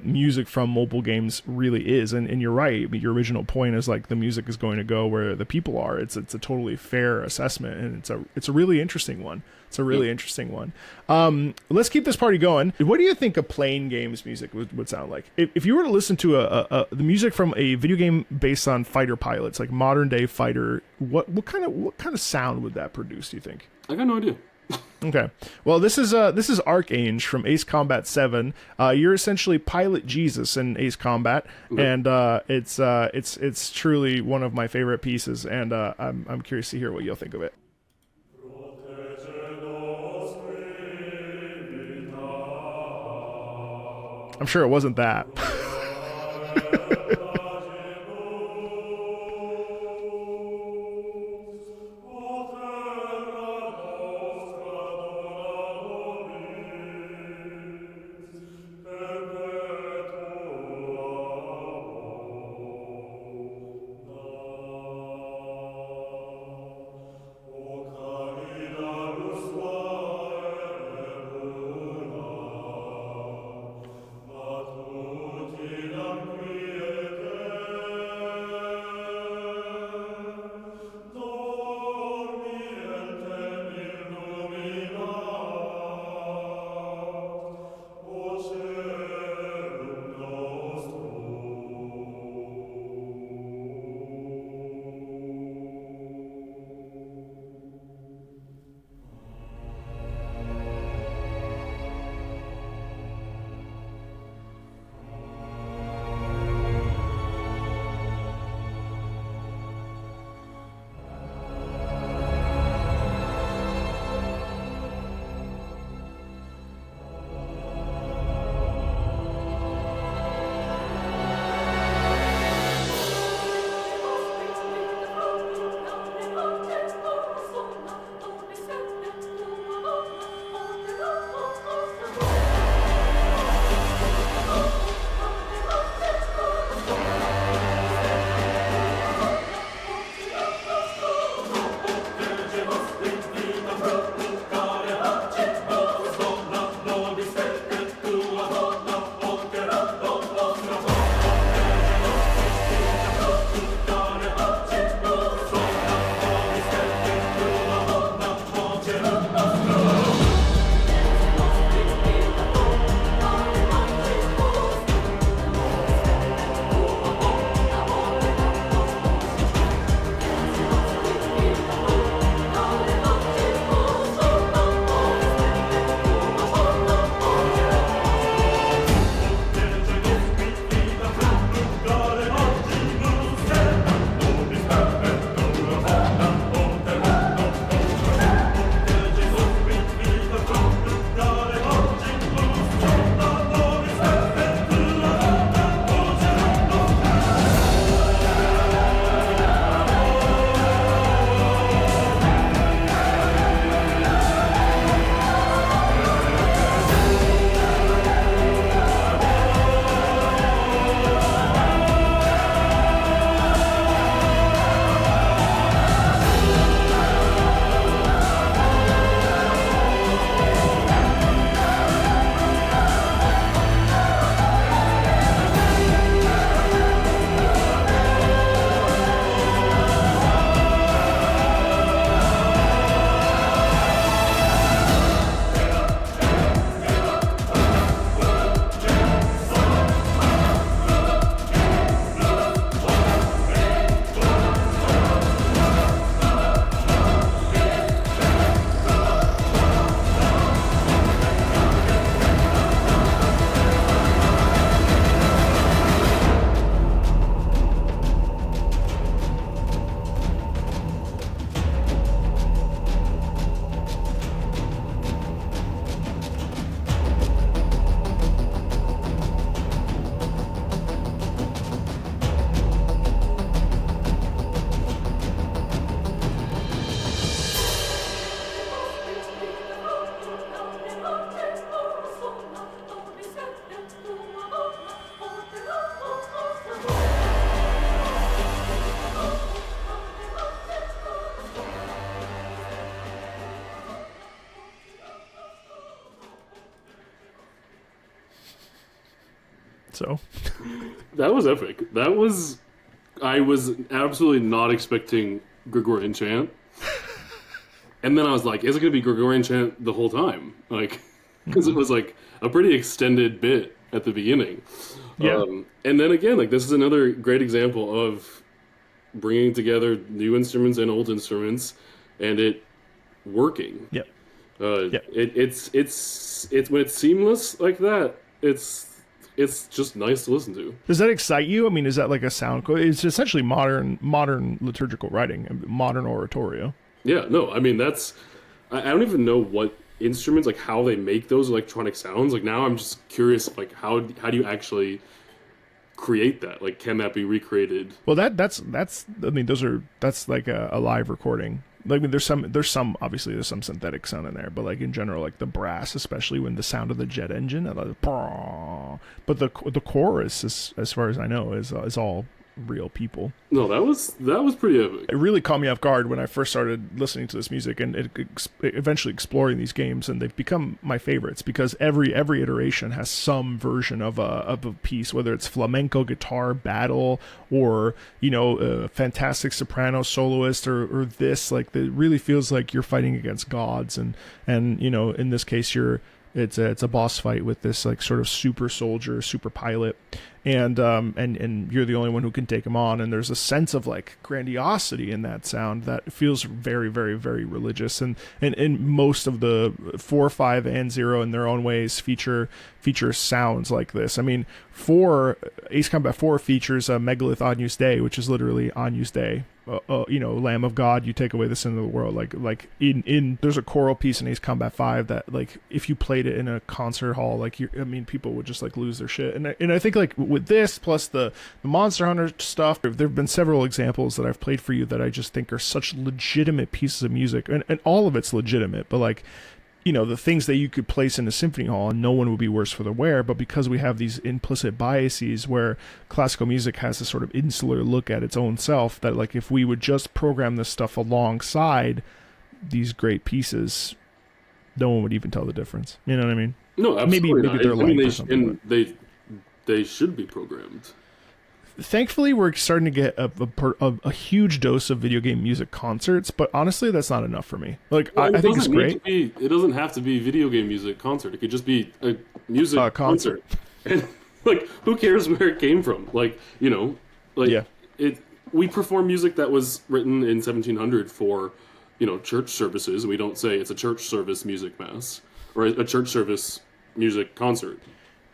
music from mobile games really is. And you're right, your original point is like the music is going to go where the people are. It's a totally fair assessment, and it's a really interesting one. It's a really interesting one. Let's keep this party going. What do you think a playing games music would sound like? If you were to listen to the music from a video game based on fighter pilots, like modern day fighter, what kind of sound would that produce, do you think? I got no idea. Okay. Well, this is Archange from Ace Combat 7. You're essentially Pilot Jesus in Ace Combat, and it's truly one of my favorite pieces, and I'm curious to hear what you'll think of it. I'm sure it wasn't that. So That was epic. I was absolutely not expecting Gregorian chant. And then I was like, is it going to be Gregorian chant the whole time? Like, because it was like a pretty extended bit at the beginning. Yeah. And then again, like, this is another great example of bringing together new instruments and old instruments and it working. Yep. It's when it's seamless like that, it's just nice to listen to. Does that excite you? I mean, is that like a sound? It's essentially modern liturgical writing, modern oratorio. Yeah, no, I mean, I don't even know what instruments, like how they make those electronic sounds. Like now I'm just curious, like how do you actually create that? Like, can that be recreated? Well, that's I mean, that's like a live recording. Like, I mean, there's some obviously there's some synthetic sound in there, but like in general, like the brass, especially when the sound of the jet engine, but the chorus, as far as I know, is all real people. No, that was pretty epic. It really caught me off guard when I first started listening to this music and eventually exploring these games, and they've become my favorites because every iteration has some version of a piece, whether it's flamenco guitar battle or a fantastic soprano soloist or this. Like, it really feels like you're fighting against gods, and in this case it's a boss fight with this like sort of super soldier, super pilot, and you're the only one who can take him on, and there's a sense of like grandiosity in that sound that feels very, very, very religious, and most of the 4, 5, and 0 in their own ways feature sounds like this. I mean, Ace Combat 4 features a Megalith Agnus Dei, which is literally Agnus Dei. Lamb of God, you take away the sin of the world. Like in there's a choral piece in Ace Combat 5 that, like, if you played it in a concert hall, like, people would just like lose their shit. And I think, like, with this plus the Monster Hunter stuff, there have been several examples that I've played for you that I just think are such legitimate pieces of music, and all of it's legitimate, but like, the things that you could place in a symphony hall and no one would be worse for the wear, but because we have these implicit biases where classical music has a sort of insular look at its own self, that like if we would just program this stuff alongside these great pieces, no one would even tell the difference. You know what I mean? No, absolutely. Maybe they're lame or something. They should be programmed. Thankfully, we're starting to get a huge dose of video game music concerts, but honestly, that's not enough for me. Like, I think it's great. It doesn't have to be video game music concert. It could just be a music concert. And like, who cares where it came from? Like, we perform music that was written in 1700 for, church services. We don't say it's a church service music mass or a church service music concert.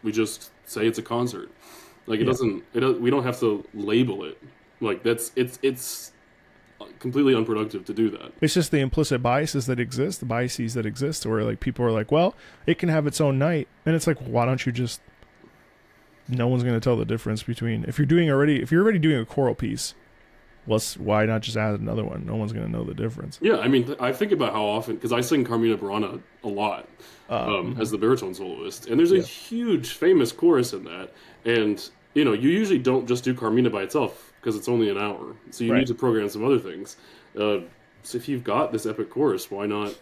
We just say it's a concert. Like, we don't have to label it. Like, it's completely unproductive to do that. It's just the implicit biases that exist, where like people are like, well, it can have its own night. And it's like, why don't you just, no one's going to tell the difference between, if you're already doing a choral piece, why not just add another one? No one's going to know the difference. Yeah, I mean, I think about how often, because I sing Carmina Burana a lot as the baritone soloist, and there's a huge famous chorus in that, and you usually don't just do Carmina by itself because it's only an hour, so you need to program some other things. So if you've got this epic chorus, why not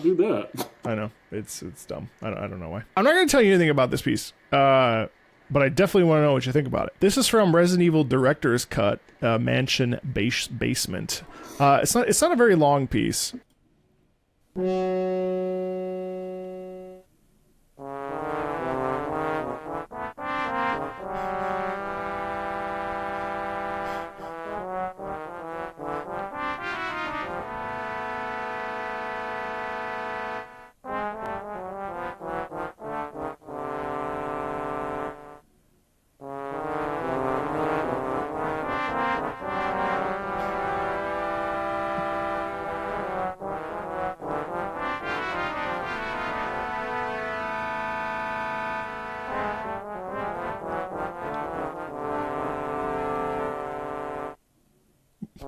do that? I know, it's dumb. I don't know why. I'm not going to tell you anything about this piece, but I definitely want to know what you think about it. This is from Resident Evil Director's Cut, Mansion Basement. It's not a very long piece.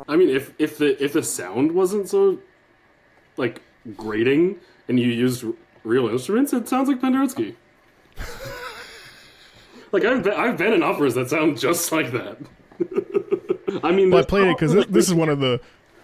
I mean, if the sound wasn't so, like, grating and you used real instruments, it sounds like Penderecki. Like, I've been in operas that sound just like that. I mean, well, I played it because this is one of the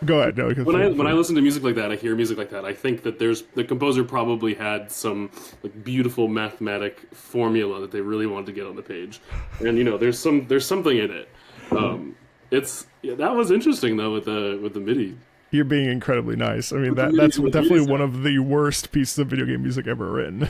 Go ahead. No, when I listen to music like that, I hear music like that, I think that the composer probably had some like beautiful mathematic formula that they really wanted to get on the page, and there's something in it. That was interesting though with the MIDI. You're being incredibly nice. I mean, that's definitely one of the worst pieces of video game music ever written.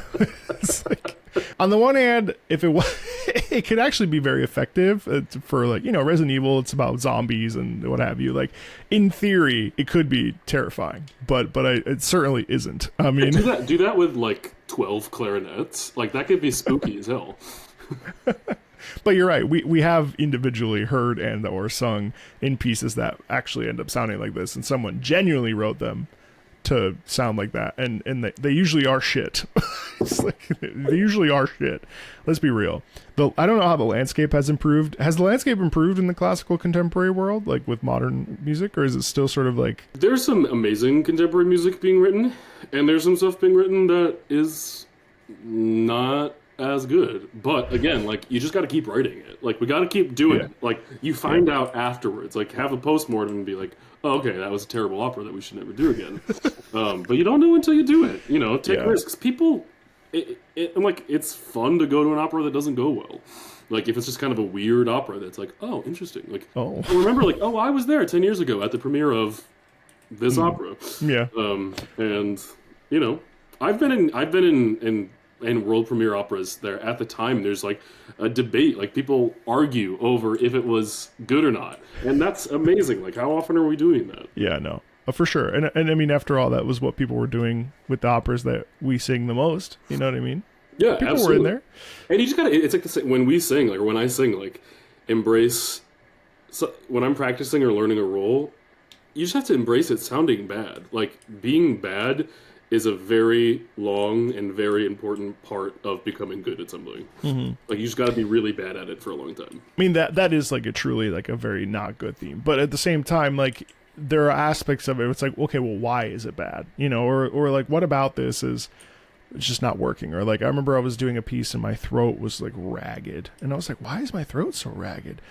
It's like, on the one hand, if it could actually be very effective for like, Resident Evil, it's about zombies and what have you. Like, in theory, it could be terrifying, but it certainly isn't. I mean, do that with like 12 clarinets. Like, that could be spooky as hell. But you're right. We have individually heard and or sung in pieces that actually end up sounding like this, and someone genuinely wrote them to sound like that, and they usually are shit. It's like, they usually are shit. Let's be real. I don't know how the landscape has improved. Has the landscape improved in the classical contemporary world, like with modern music, or is it still sort of like... There's some amazing contemporary music being written, and there's some stuff being written that is not as good, but again, like, you just got to keep writing it. Like, we got to keep doing it. Like, you find out afterwards, like, have a postmortem and be like, oh, okay, that was a terrible opera that we should never do again. But you don't know until you do it. Take risks. People, like, it's fun to go to an opera that doesn't go well. Like, if it's just kind of a weird opera that's like, oh, interesting. Like, remember, like, oh, I was there 10 years ago at the premiere of this opera. Yeah. And I've been in world premiere operas there at the time. There's like a debate, like people argue over if it was good or not, and that's amazing. Like, how often are we doing that? Yeah, no, for sure. And I mean, after all, that was what people were doing with the operas that we sing the most. You know what I mean? Yeah, people absolutely. were in there, and you just gotta. It's like when we sing, like, or when I sing, like, embrace. So when I'm practicing or learning a role, you just have to embrace it sounding bad. Like, being bad is a very long and very important part of becoming good at something. Mm-hmm. Like, you just got to be really bad at it for a long time. I mean, that is like a truly like a very not good theme. But at the same time, like, there are aspects of it. It's like, okay, well, why is it bad? Or like, what about this is it's just not working? Or like, I remember I was doing a piece and my throat was like ragged, and I was like, why is my throat so ragged?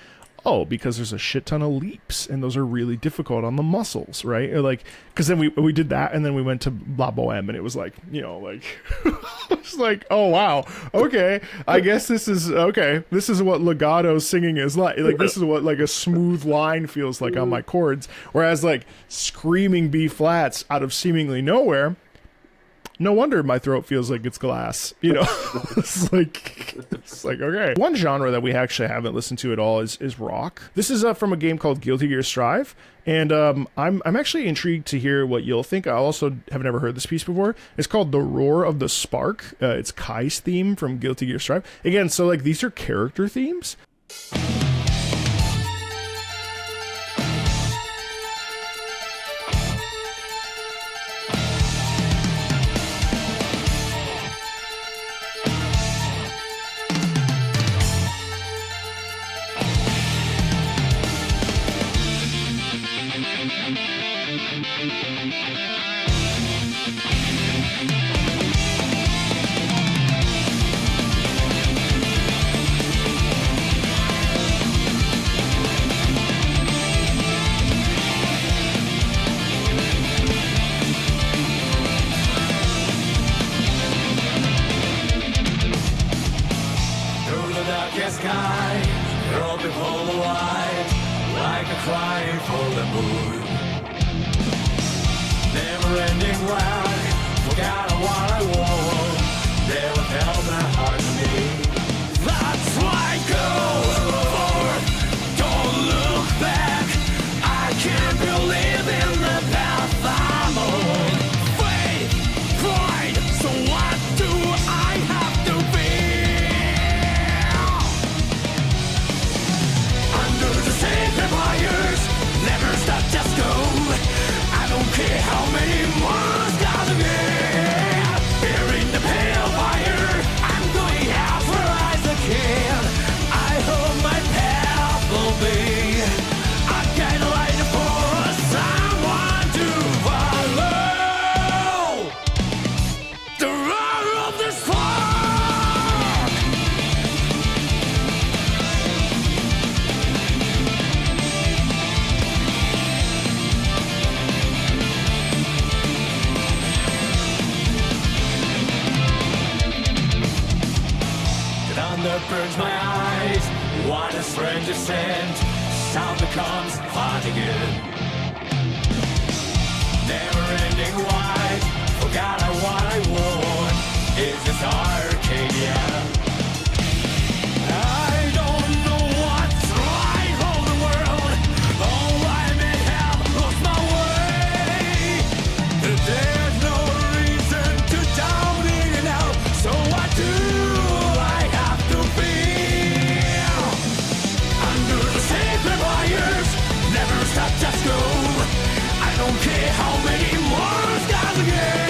Oh, because there's a shit ton of leaps, and those are really difficult on the muscles, right? Or like, because then we did that, and then we went to La Boheme, and it was like, it's like, oh wow, okay, I guess this is what legato singing is like. Like, this is what like a smooth line feels like on my chords, whereas like screaming B flats out of seemingly nowhere. No wonder my throat feels like it's glass. It's like okay. One genre that we actually haven't listened to at all is rock. This is from a game called Guilty Gear Strive, and I'm actually intrigued to hear what you'll think. I also have never heard this piece before. It's called The Roar of the Spark. It's Kai's theme from Guilty Gear Strive. Again, so like these are character themes. How many more gotta get? thunder burns my eyes. What a strange descent. Sound becomes heart again. Never ending wide. Forgot what I want. Is this Arcadia? I don't know what's right for the world. Oh, I may have lost my way. There's no reason to doubt it now. So what do I have to feel? Under the sacred wires, never stop, just go. I don't care how many more stars again.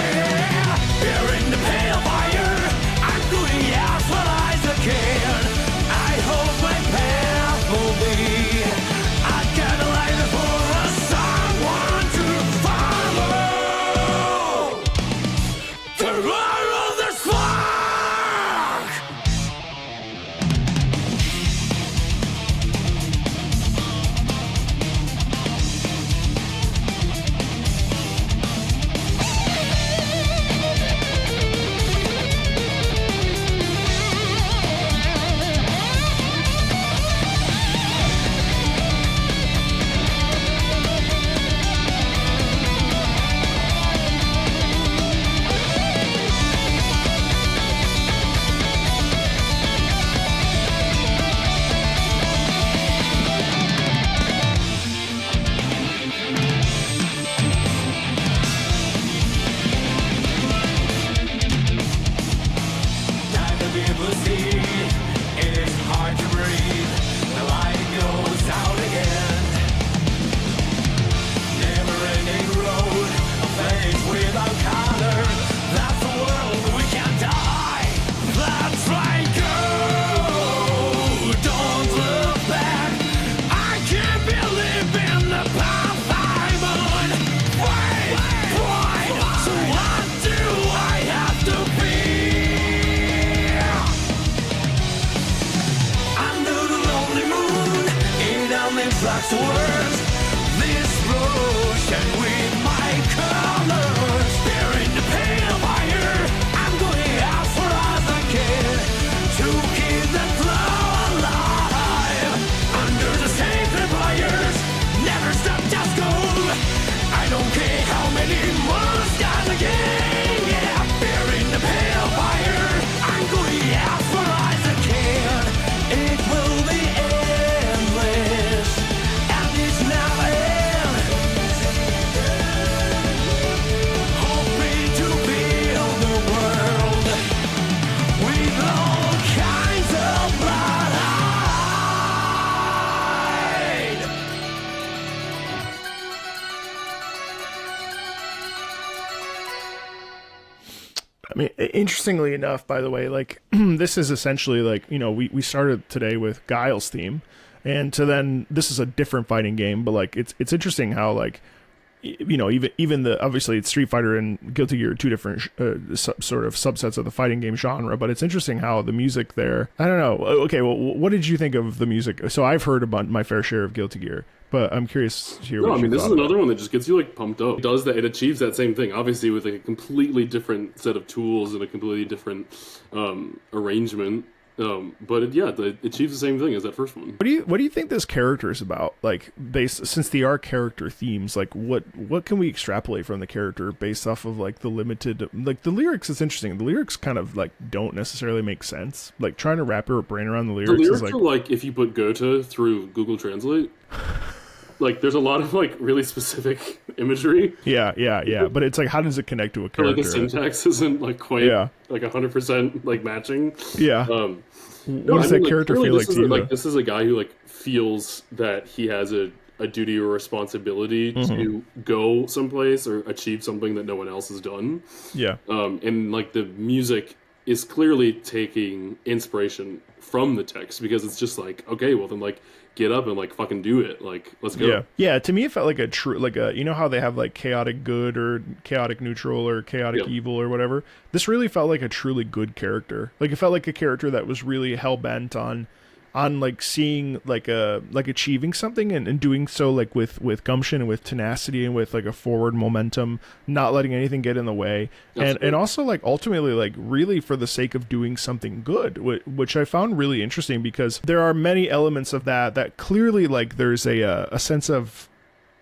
We're in the pale fire. I'm doing as well as I can. I hope my path will be. I got a light for a someone to follow. Terror of the spark. Time to be able to see. It is hard to breathe. The light goes out again. Never-ending road, a face without color. That's the world we can't die. That's right, go. Don't look back. I can't believe in the path I'm on. Wait, why? So what do I have to be? Under the lonely moon, it only flocks to words. This ocean with my colors. They're in the pale fire. I'm going out for as I can to keep the flow alive. Under the sacred wires, never stop, just go. I don't care how many more stars again. Yeah, they're in the pale fire. I'm going out for as I can. It will be endless, and it's never end. Hoping to build the world with all kinds of light. I mean, interestingly enough, by the way, like this is essentially like, you know, we started today with Guile's theme, and to then this is a different fighting game, but like it's interesting how like you know, even the obviously it's Street Fighter and Guilty Gear are two different sort of subsets of the fighting game genre, but it's interesting how the music there, I don't know. Okay, well, what did you think of the music? So I've heard about my fair share of Guilty Gear, but I'm curious to hear No, what I you mean, this thought is about another one that just gets you like pumped up. It does that. It achieves that same thing, obviously, with like a completely different set of tools and a completely different arrangement. But it achieves the same thing as that first one. What do you think this character is about? Like, since they are character themes, like what can we extrapolate from the character based off of like the limited, like the lyrics is interesting. The lyrics kind of like don't necessarily make sense. Like trying to wrap your brain around the lyrics. The lyrics is like, are like if you put Goethe through Google Translate. Like, there's a lot of like really specific imagery. Yeah. But it's like, how does it connect to a character? Like the syntax isn't like quite like 100% like matching. Yeah. What does that character feel like to you? Like, this is a guy who like feels that he has a duty or responsibility to go someplace or achieve something that no one else has done. Yeah. And like the music is clearly taking inspiration from the text, because it's just like, okay, well then like get up and like fucking do it, like let's go. Yeah, to me it felt like a true, like a, you know how they have like chaotic good or chaotic neutral or chaotic evil or whatever. This really felt like a truly good character. Like it felt like a character that was really hell-bent on on like seeing like achieving something and doing so like with gumption and with tenacity and with like a forward momentum, not letting anything get in the way, and also like ultimately like really for the sake of doing something good, which I found really interesting, because there are many elements of that clearly like there's a sense of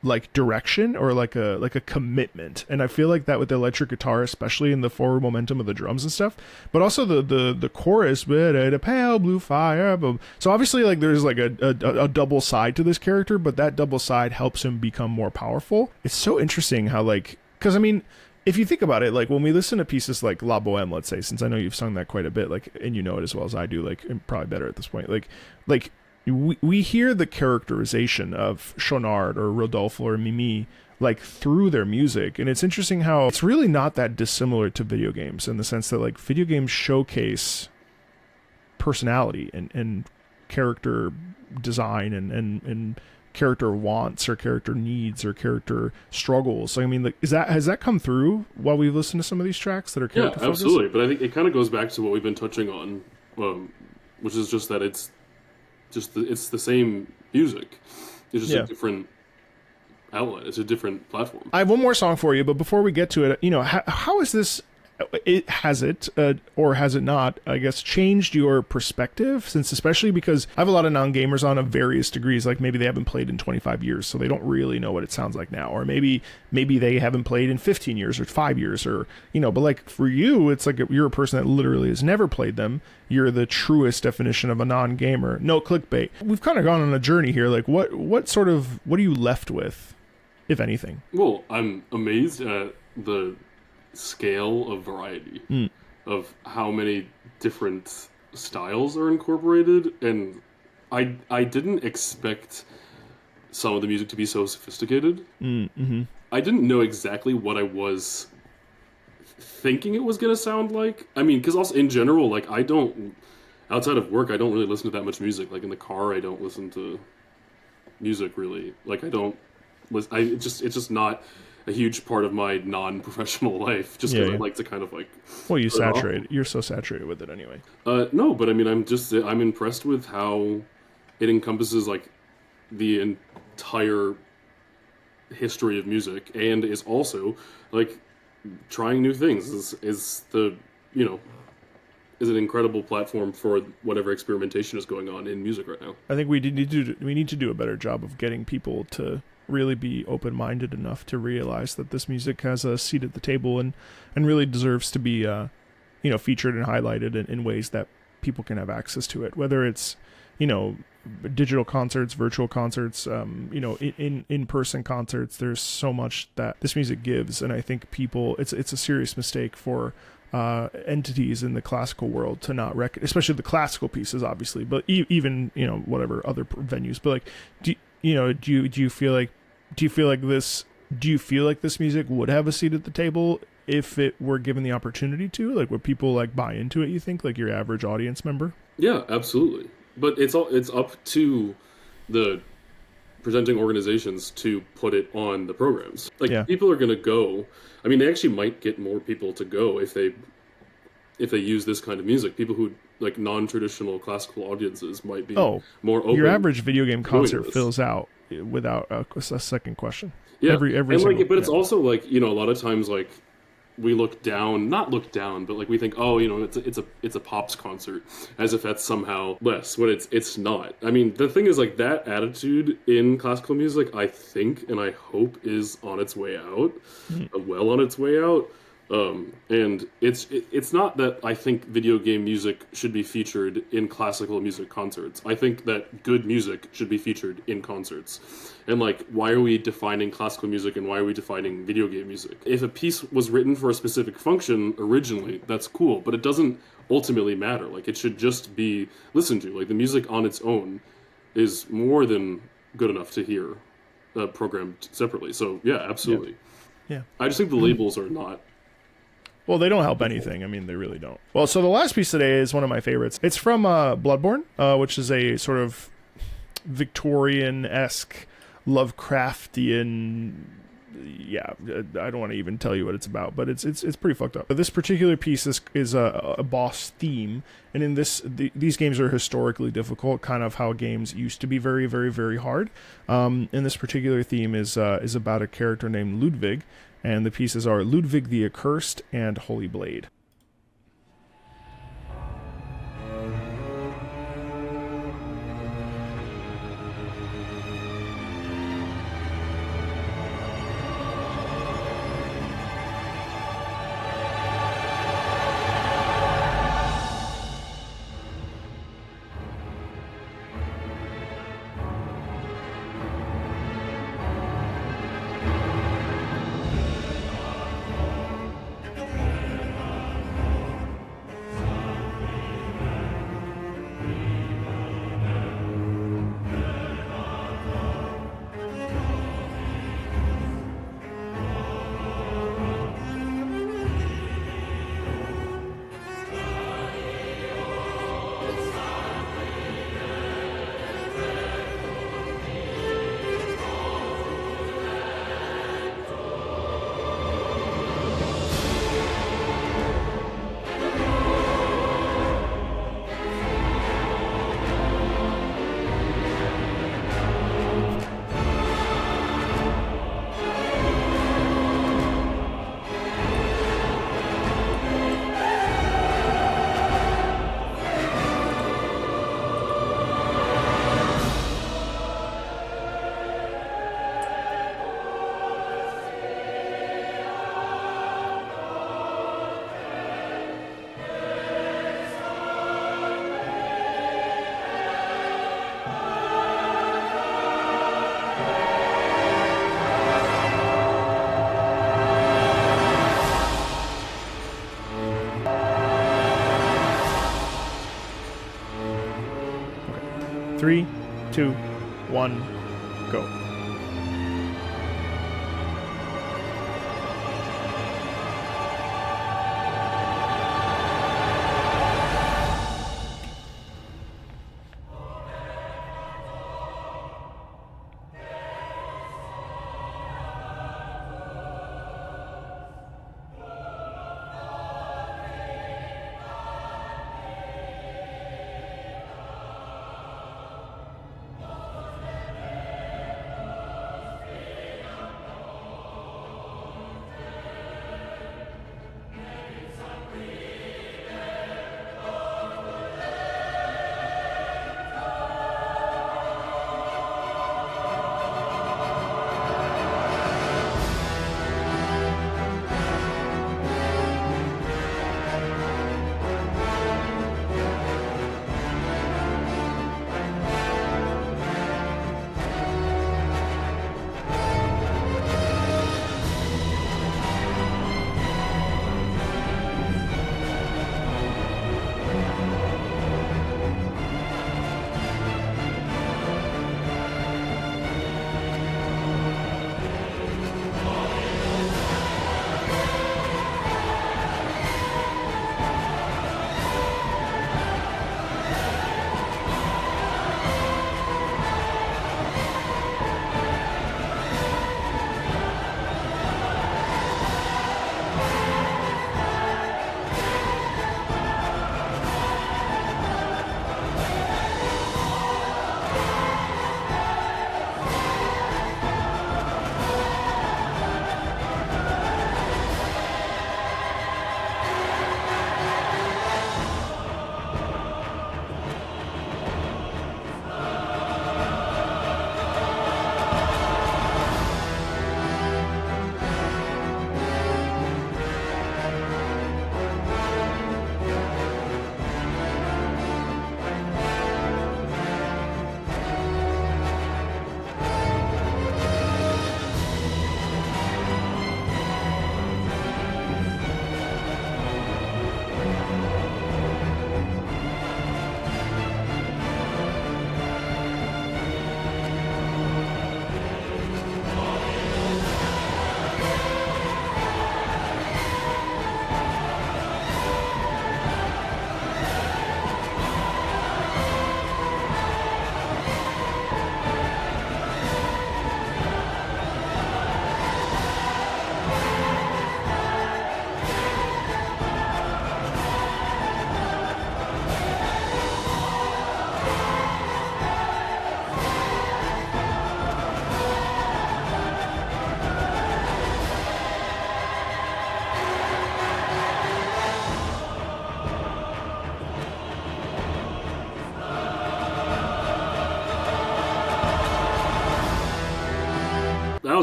like direction or like a commitment, and I feel like that with the electric guitar, especially in the forward momentum of the drums and stuff, but also the chorus, a pale blue fire. So obviously like there's like a double side to this character, but that double side helps him become more powerful. It's so interesting how like, because I mean, if you think about it, like when we listen to pieces like La Bohème, let's say, since I know you've sung that quite a bit, like, and you know it as well as I do, like, and probably better at this point, like we hear the characterization of Schaunard or Rodolphe or Mimi like through their music, and it's interesting how it's really not that dissimilar to video games in the sense that like video games showcase personality and character design and character wants or character needs or character struggles. So I mean, like, has that come through while we've listened to some of these tracks that are character focused? Absolutely. But I think it kind of goes back to what we've been touching on, which is just that it's the same music. It's just a different outlet. It's a different platform. I have one more song for you, but before we get to it, you know, how is this? Has it or has it not, I guess, changed your perspective? Since especially because I have a lot of non-gamers on of various degrees, like maybe they haven't played in 25 years, so they don't really know what it sounds like now, or maybe they haven't played in 15 years or 5 years, or you know. But like for you, it's like you're a person that literally has never played them. You're the truest definition of a non-gamer. No clickbait. We've kind of gone on a journey here. Like what are you left with, if anything? Well, I'm amazed at the scale of variety of how many different styles are incorporated, and I didn't expect some of the music to be so sophisticated. I didn't know exactly what I was thinking it was going to sound like. I mean, because also in general, like outside of work, I don't really listen to that much music. Like in the car, I don't listen to music really. Like it's just not a huge part of my non-professional life, just because I like to kind of like... Well, you're so saturated with it anyway. No, but I mean, I'm impressed with how it encompasses like the entire history of music, and is also like trying new things is an incredible platform for whatever experimentation is going on in music right now. I think we need to do a better job of getting people to really be open-minded enough to realize that this music has a seat at the table and really deserves to be featured and highlighted in ways that people can have access to it, whether it's digital concerts, virtual concerts, in-person concerts. There's so much that this music gives, and I think people, it's a serious mistake for entities in the classical world to not especially the classical pieces, obviously, but even whatever other venues. But like, do you feel like this music would have a seat at the table if it were given the opportunity to? Like, would people like buy into it, you think, like your average audience member? Yeah, absolutely. But it's up to the presenting organizations to put it on the programs. Like, people are going to go. I mean, they actually might get more people to go if they use this kind of music. People who like non-traditional classical audiences might be more open. Your average video game concert fills out without a second question. Yeah, every and single, like, but it's also like a lot of times like we not look down, but like we think, it's a pops concert, as if that's somehow less. But it's not. I mean, the thing is, like, that attitude in classical music, I think and I hope is on its way out, well on its way out. And it's not that I think video game music should be featured in classical music concerts. I think that good music should be featured in concerts. And like, why are we defining classical music and why are we defining video game music? If a piece was written for a specific function originally, that's cool, but it doesn't ultimately matter. Like, it should just be listened to. Like, the music on its own is more than good enough to hear programmed separately. So yeah, absolutely. Yeah. I just think the labels are not. Well, they don't help anything. I mean, they really don't. Well, so the last piece today is one of my favorites. It's from Bloodborne, which is a sort of Victorian-esque, Lovecraftian yeah, I don't want to even tell you what it's about, but it's pretty fucked up. This particular piece is a boss theme, and in these games are historically difficult, kind of how games used to be very, very, very hard. And this particular theme is about a character named Ludwig, and the pieces are Ludwig the Accursed and Holy Blade. Three, 2, 1, go.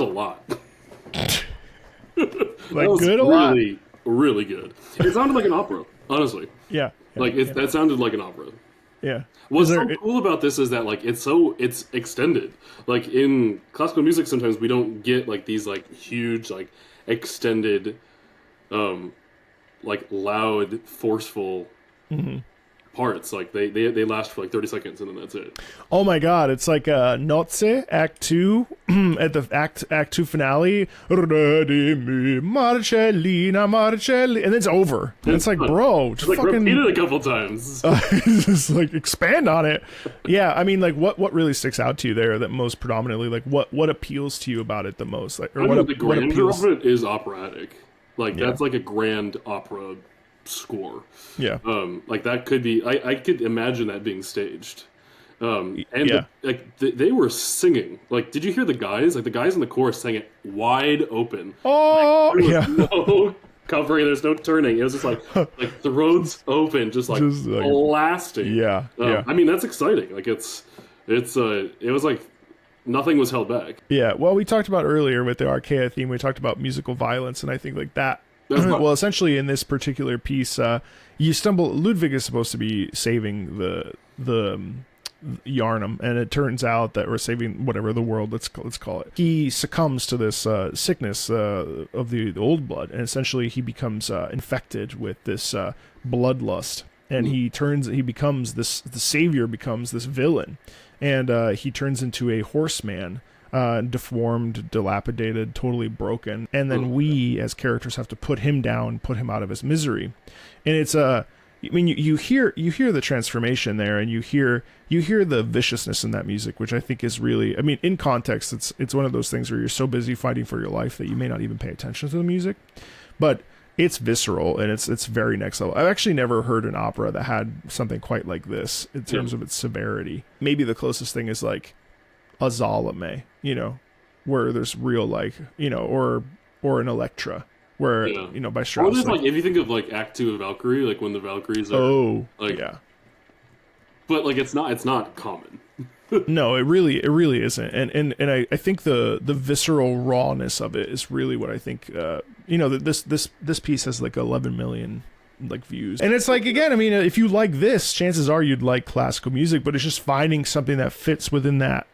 a lot. Like good a lot. Really, really good. It sounded like an opera, honestly. Yeah. Like that sounded like an opera. Yeah. What's so cool about this is that like it's extended. Like in classical music, sometimes we don't get like these like huge like extended, like loud, forceful parts. Like they last for like 30 seconds and then that's it. Oh my God! It's like Nozze Act 2 at the Act 2 finale. Redimi, Marcellina, Marcelli, and it's over. And it's like, bro, just like fucking repeat it a couple times. just like expand on it. Yeah, I mean, like what really sticks out to you there that most predominantly, like what appeals to you about it the most, like, or the grandeur of it is operatic. Like that's like a grand opera score. Yeah. Like that could be. I could imagine that being staged. And they were singing. Like, did you hear the guys? Like the guys in the chorus sang it wide open. Oh, like, there was no covering. There's no turning. It was just like throats open, just like blasting. Yeah. I mean, that's exciting. Like it was like nothing was held back. Yeah. Well, we talked about earlier with the Archaea theme. We talked about musical violence, and I think like that. Well, essentially in this particular piece, Ludwig is supposed to be saving the Yarnum, and it turns out that we're saving whatever the world, let's call it. He succumbs to this sickness of the old blood, and essentially he becomes infected with this bloodlust, and the savior becomes this villain, and he turns into a horseman. Deformed, dilapidated, totally broken, and then we as characters have to put him down, put him out of his misery, and it's I mean, you hear the transformation there, and you hear the viciousness in that music, which I think is really, I mean, in context, it's one of those things where you're so busy fighting for your life that you may not even pay attention to the music, but it's visceral and it's very next level. I've actually never heard an opera that had something quite like this in terms of its severity. Maybe the closest thing is like a Salome, where there's real, like, or an Electra, where, by Strauss. Or there's like, if you think of like Act 2 of Valkyrie, like when the Valkyries are but like it's not common. No, it really isn't. And I think the visceral rawness of it is really what I think, that this piece has like 11 million like views, and it's like, again, I mean, if you like this, chances are you'd like classical music, but it's just finding something that fits within that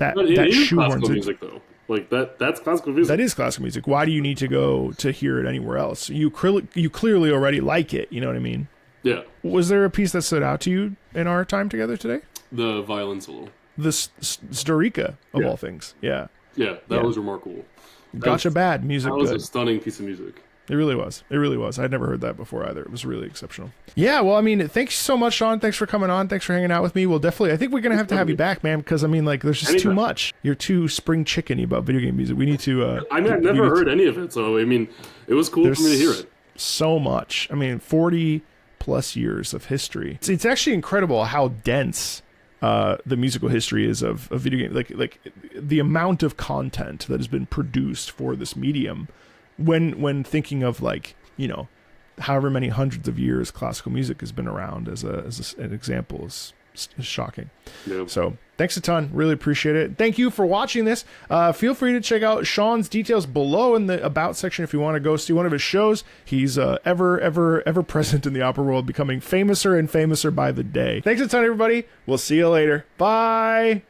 is classical music, though. Like that's classical music. That is classical music. Why do you need to go to hear it anywhere else? You clearly already like it. You know what I mean? Yeah. Was there a piece that stood out to you in our time together today? The violin solo. The Storica of all things. Yeah. Yeah, that was remarkable. Gotcha bad music. That was good. a stunning piece of music. It really was. I'd never heard that before either. It was really exceptional. Yeah, well, I mean, thanks so much, Sean. Thanks for coming on. Thanks for hanging out with me. We'll definitely, I think we're going to have you back, man, because, I mean, like, there's just too much. You're too spring chicken-y about video game music. We need to... I mean, I've never heard any of it, so, I mean, it was cool for me to hear it. So much. I mean, 40-plus years of history. It's actually incredible how dense the musical history is of video games. Like, the amount of content that has been produced for this medium... When thinking of, like, however many hundreds of years classical music has been around as an example is shocking. Yep. So thanks a ton. Really appreciate it. Thank you for watching this. Feel free to check out Sean's details below in the About section if you want to go see one of his shows. He's ever present in the opera world, becoming famouser and famouser by the day. Thanks a ton, everybody. We'll see you later. Bye.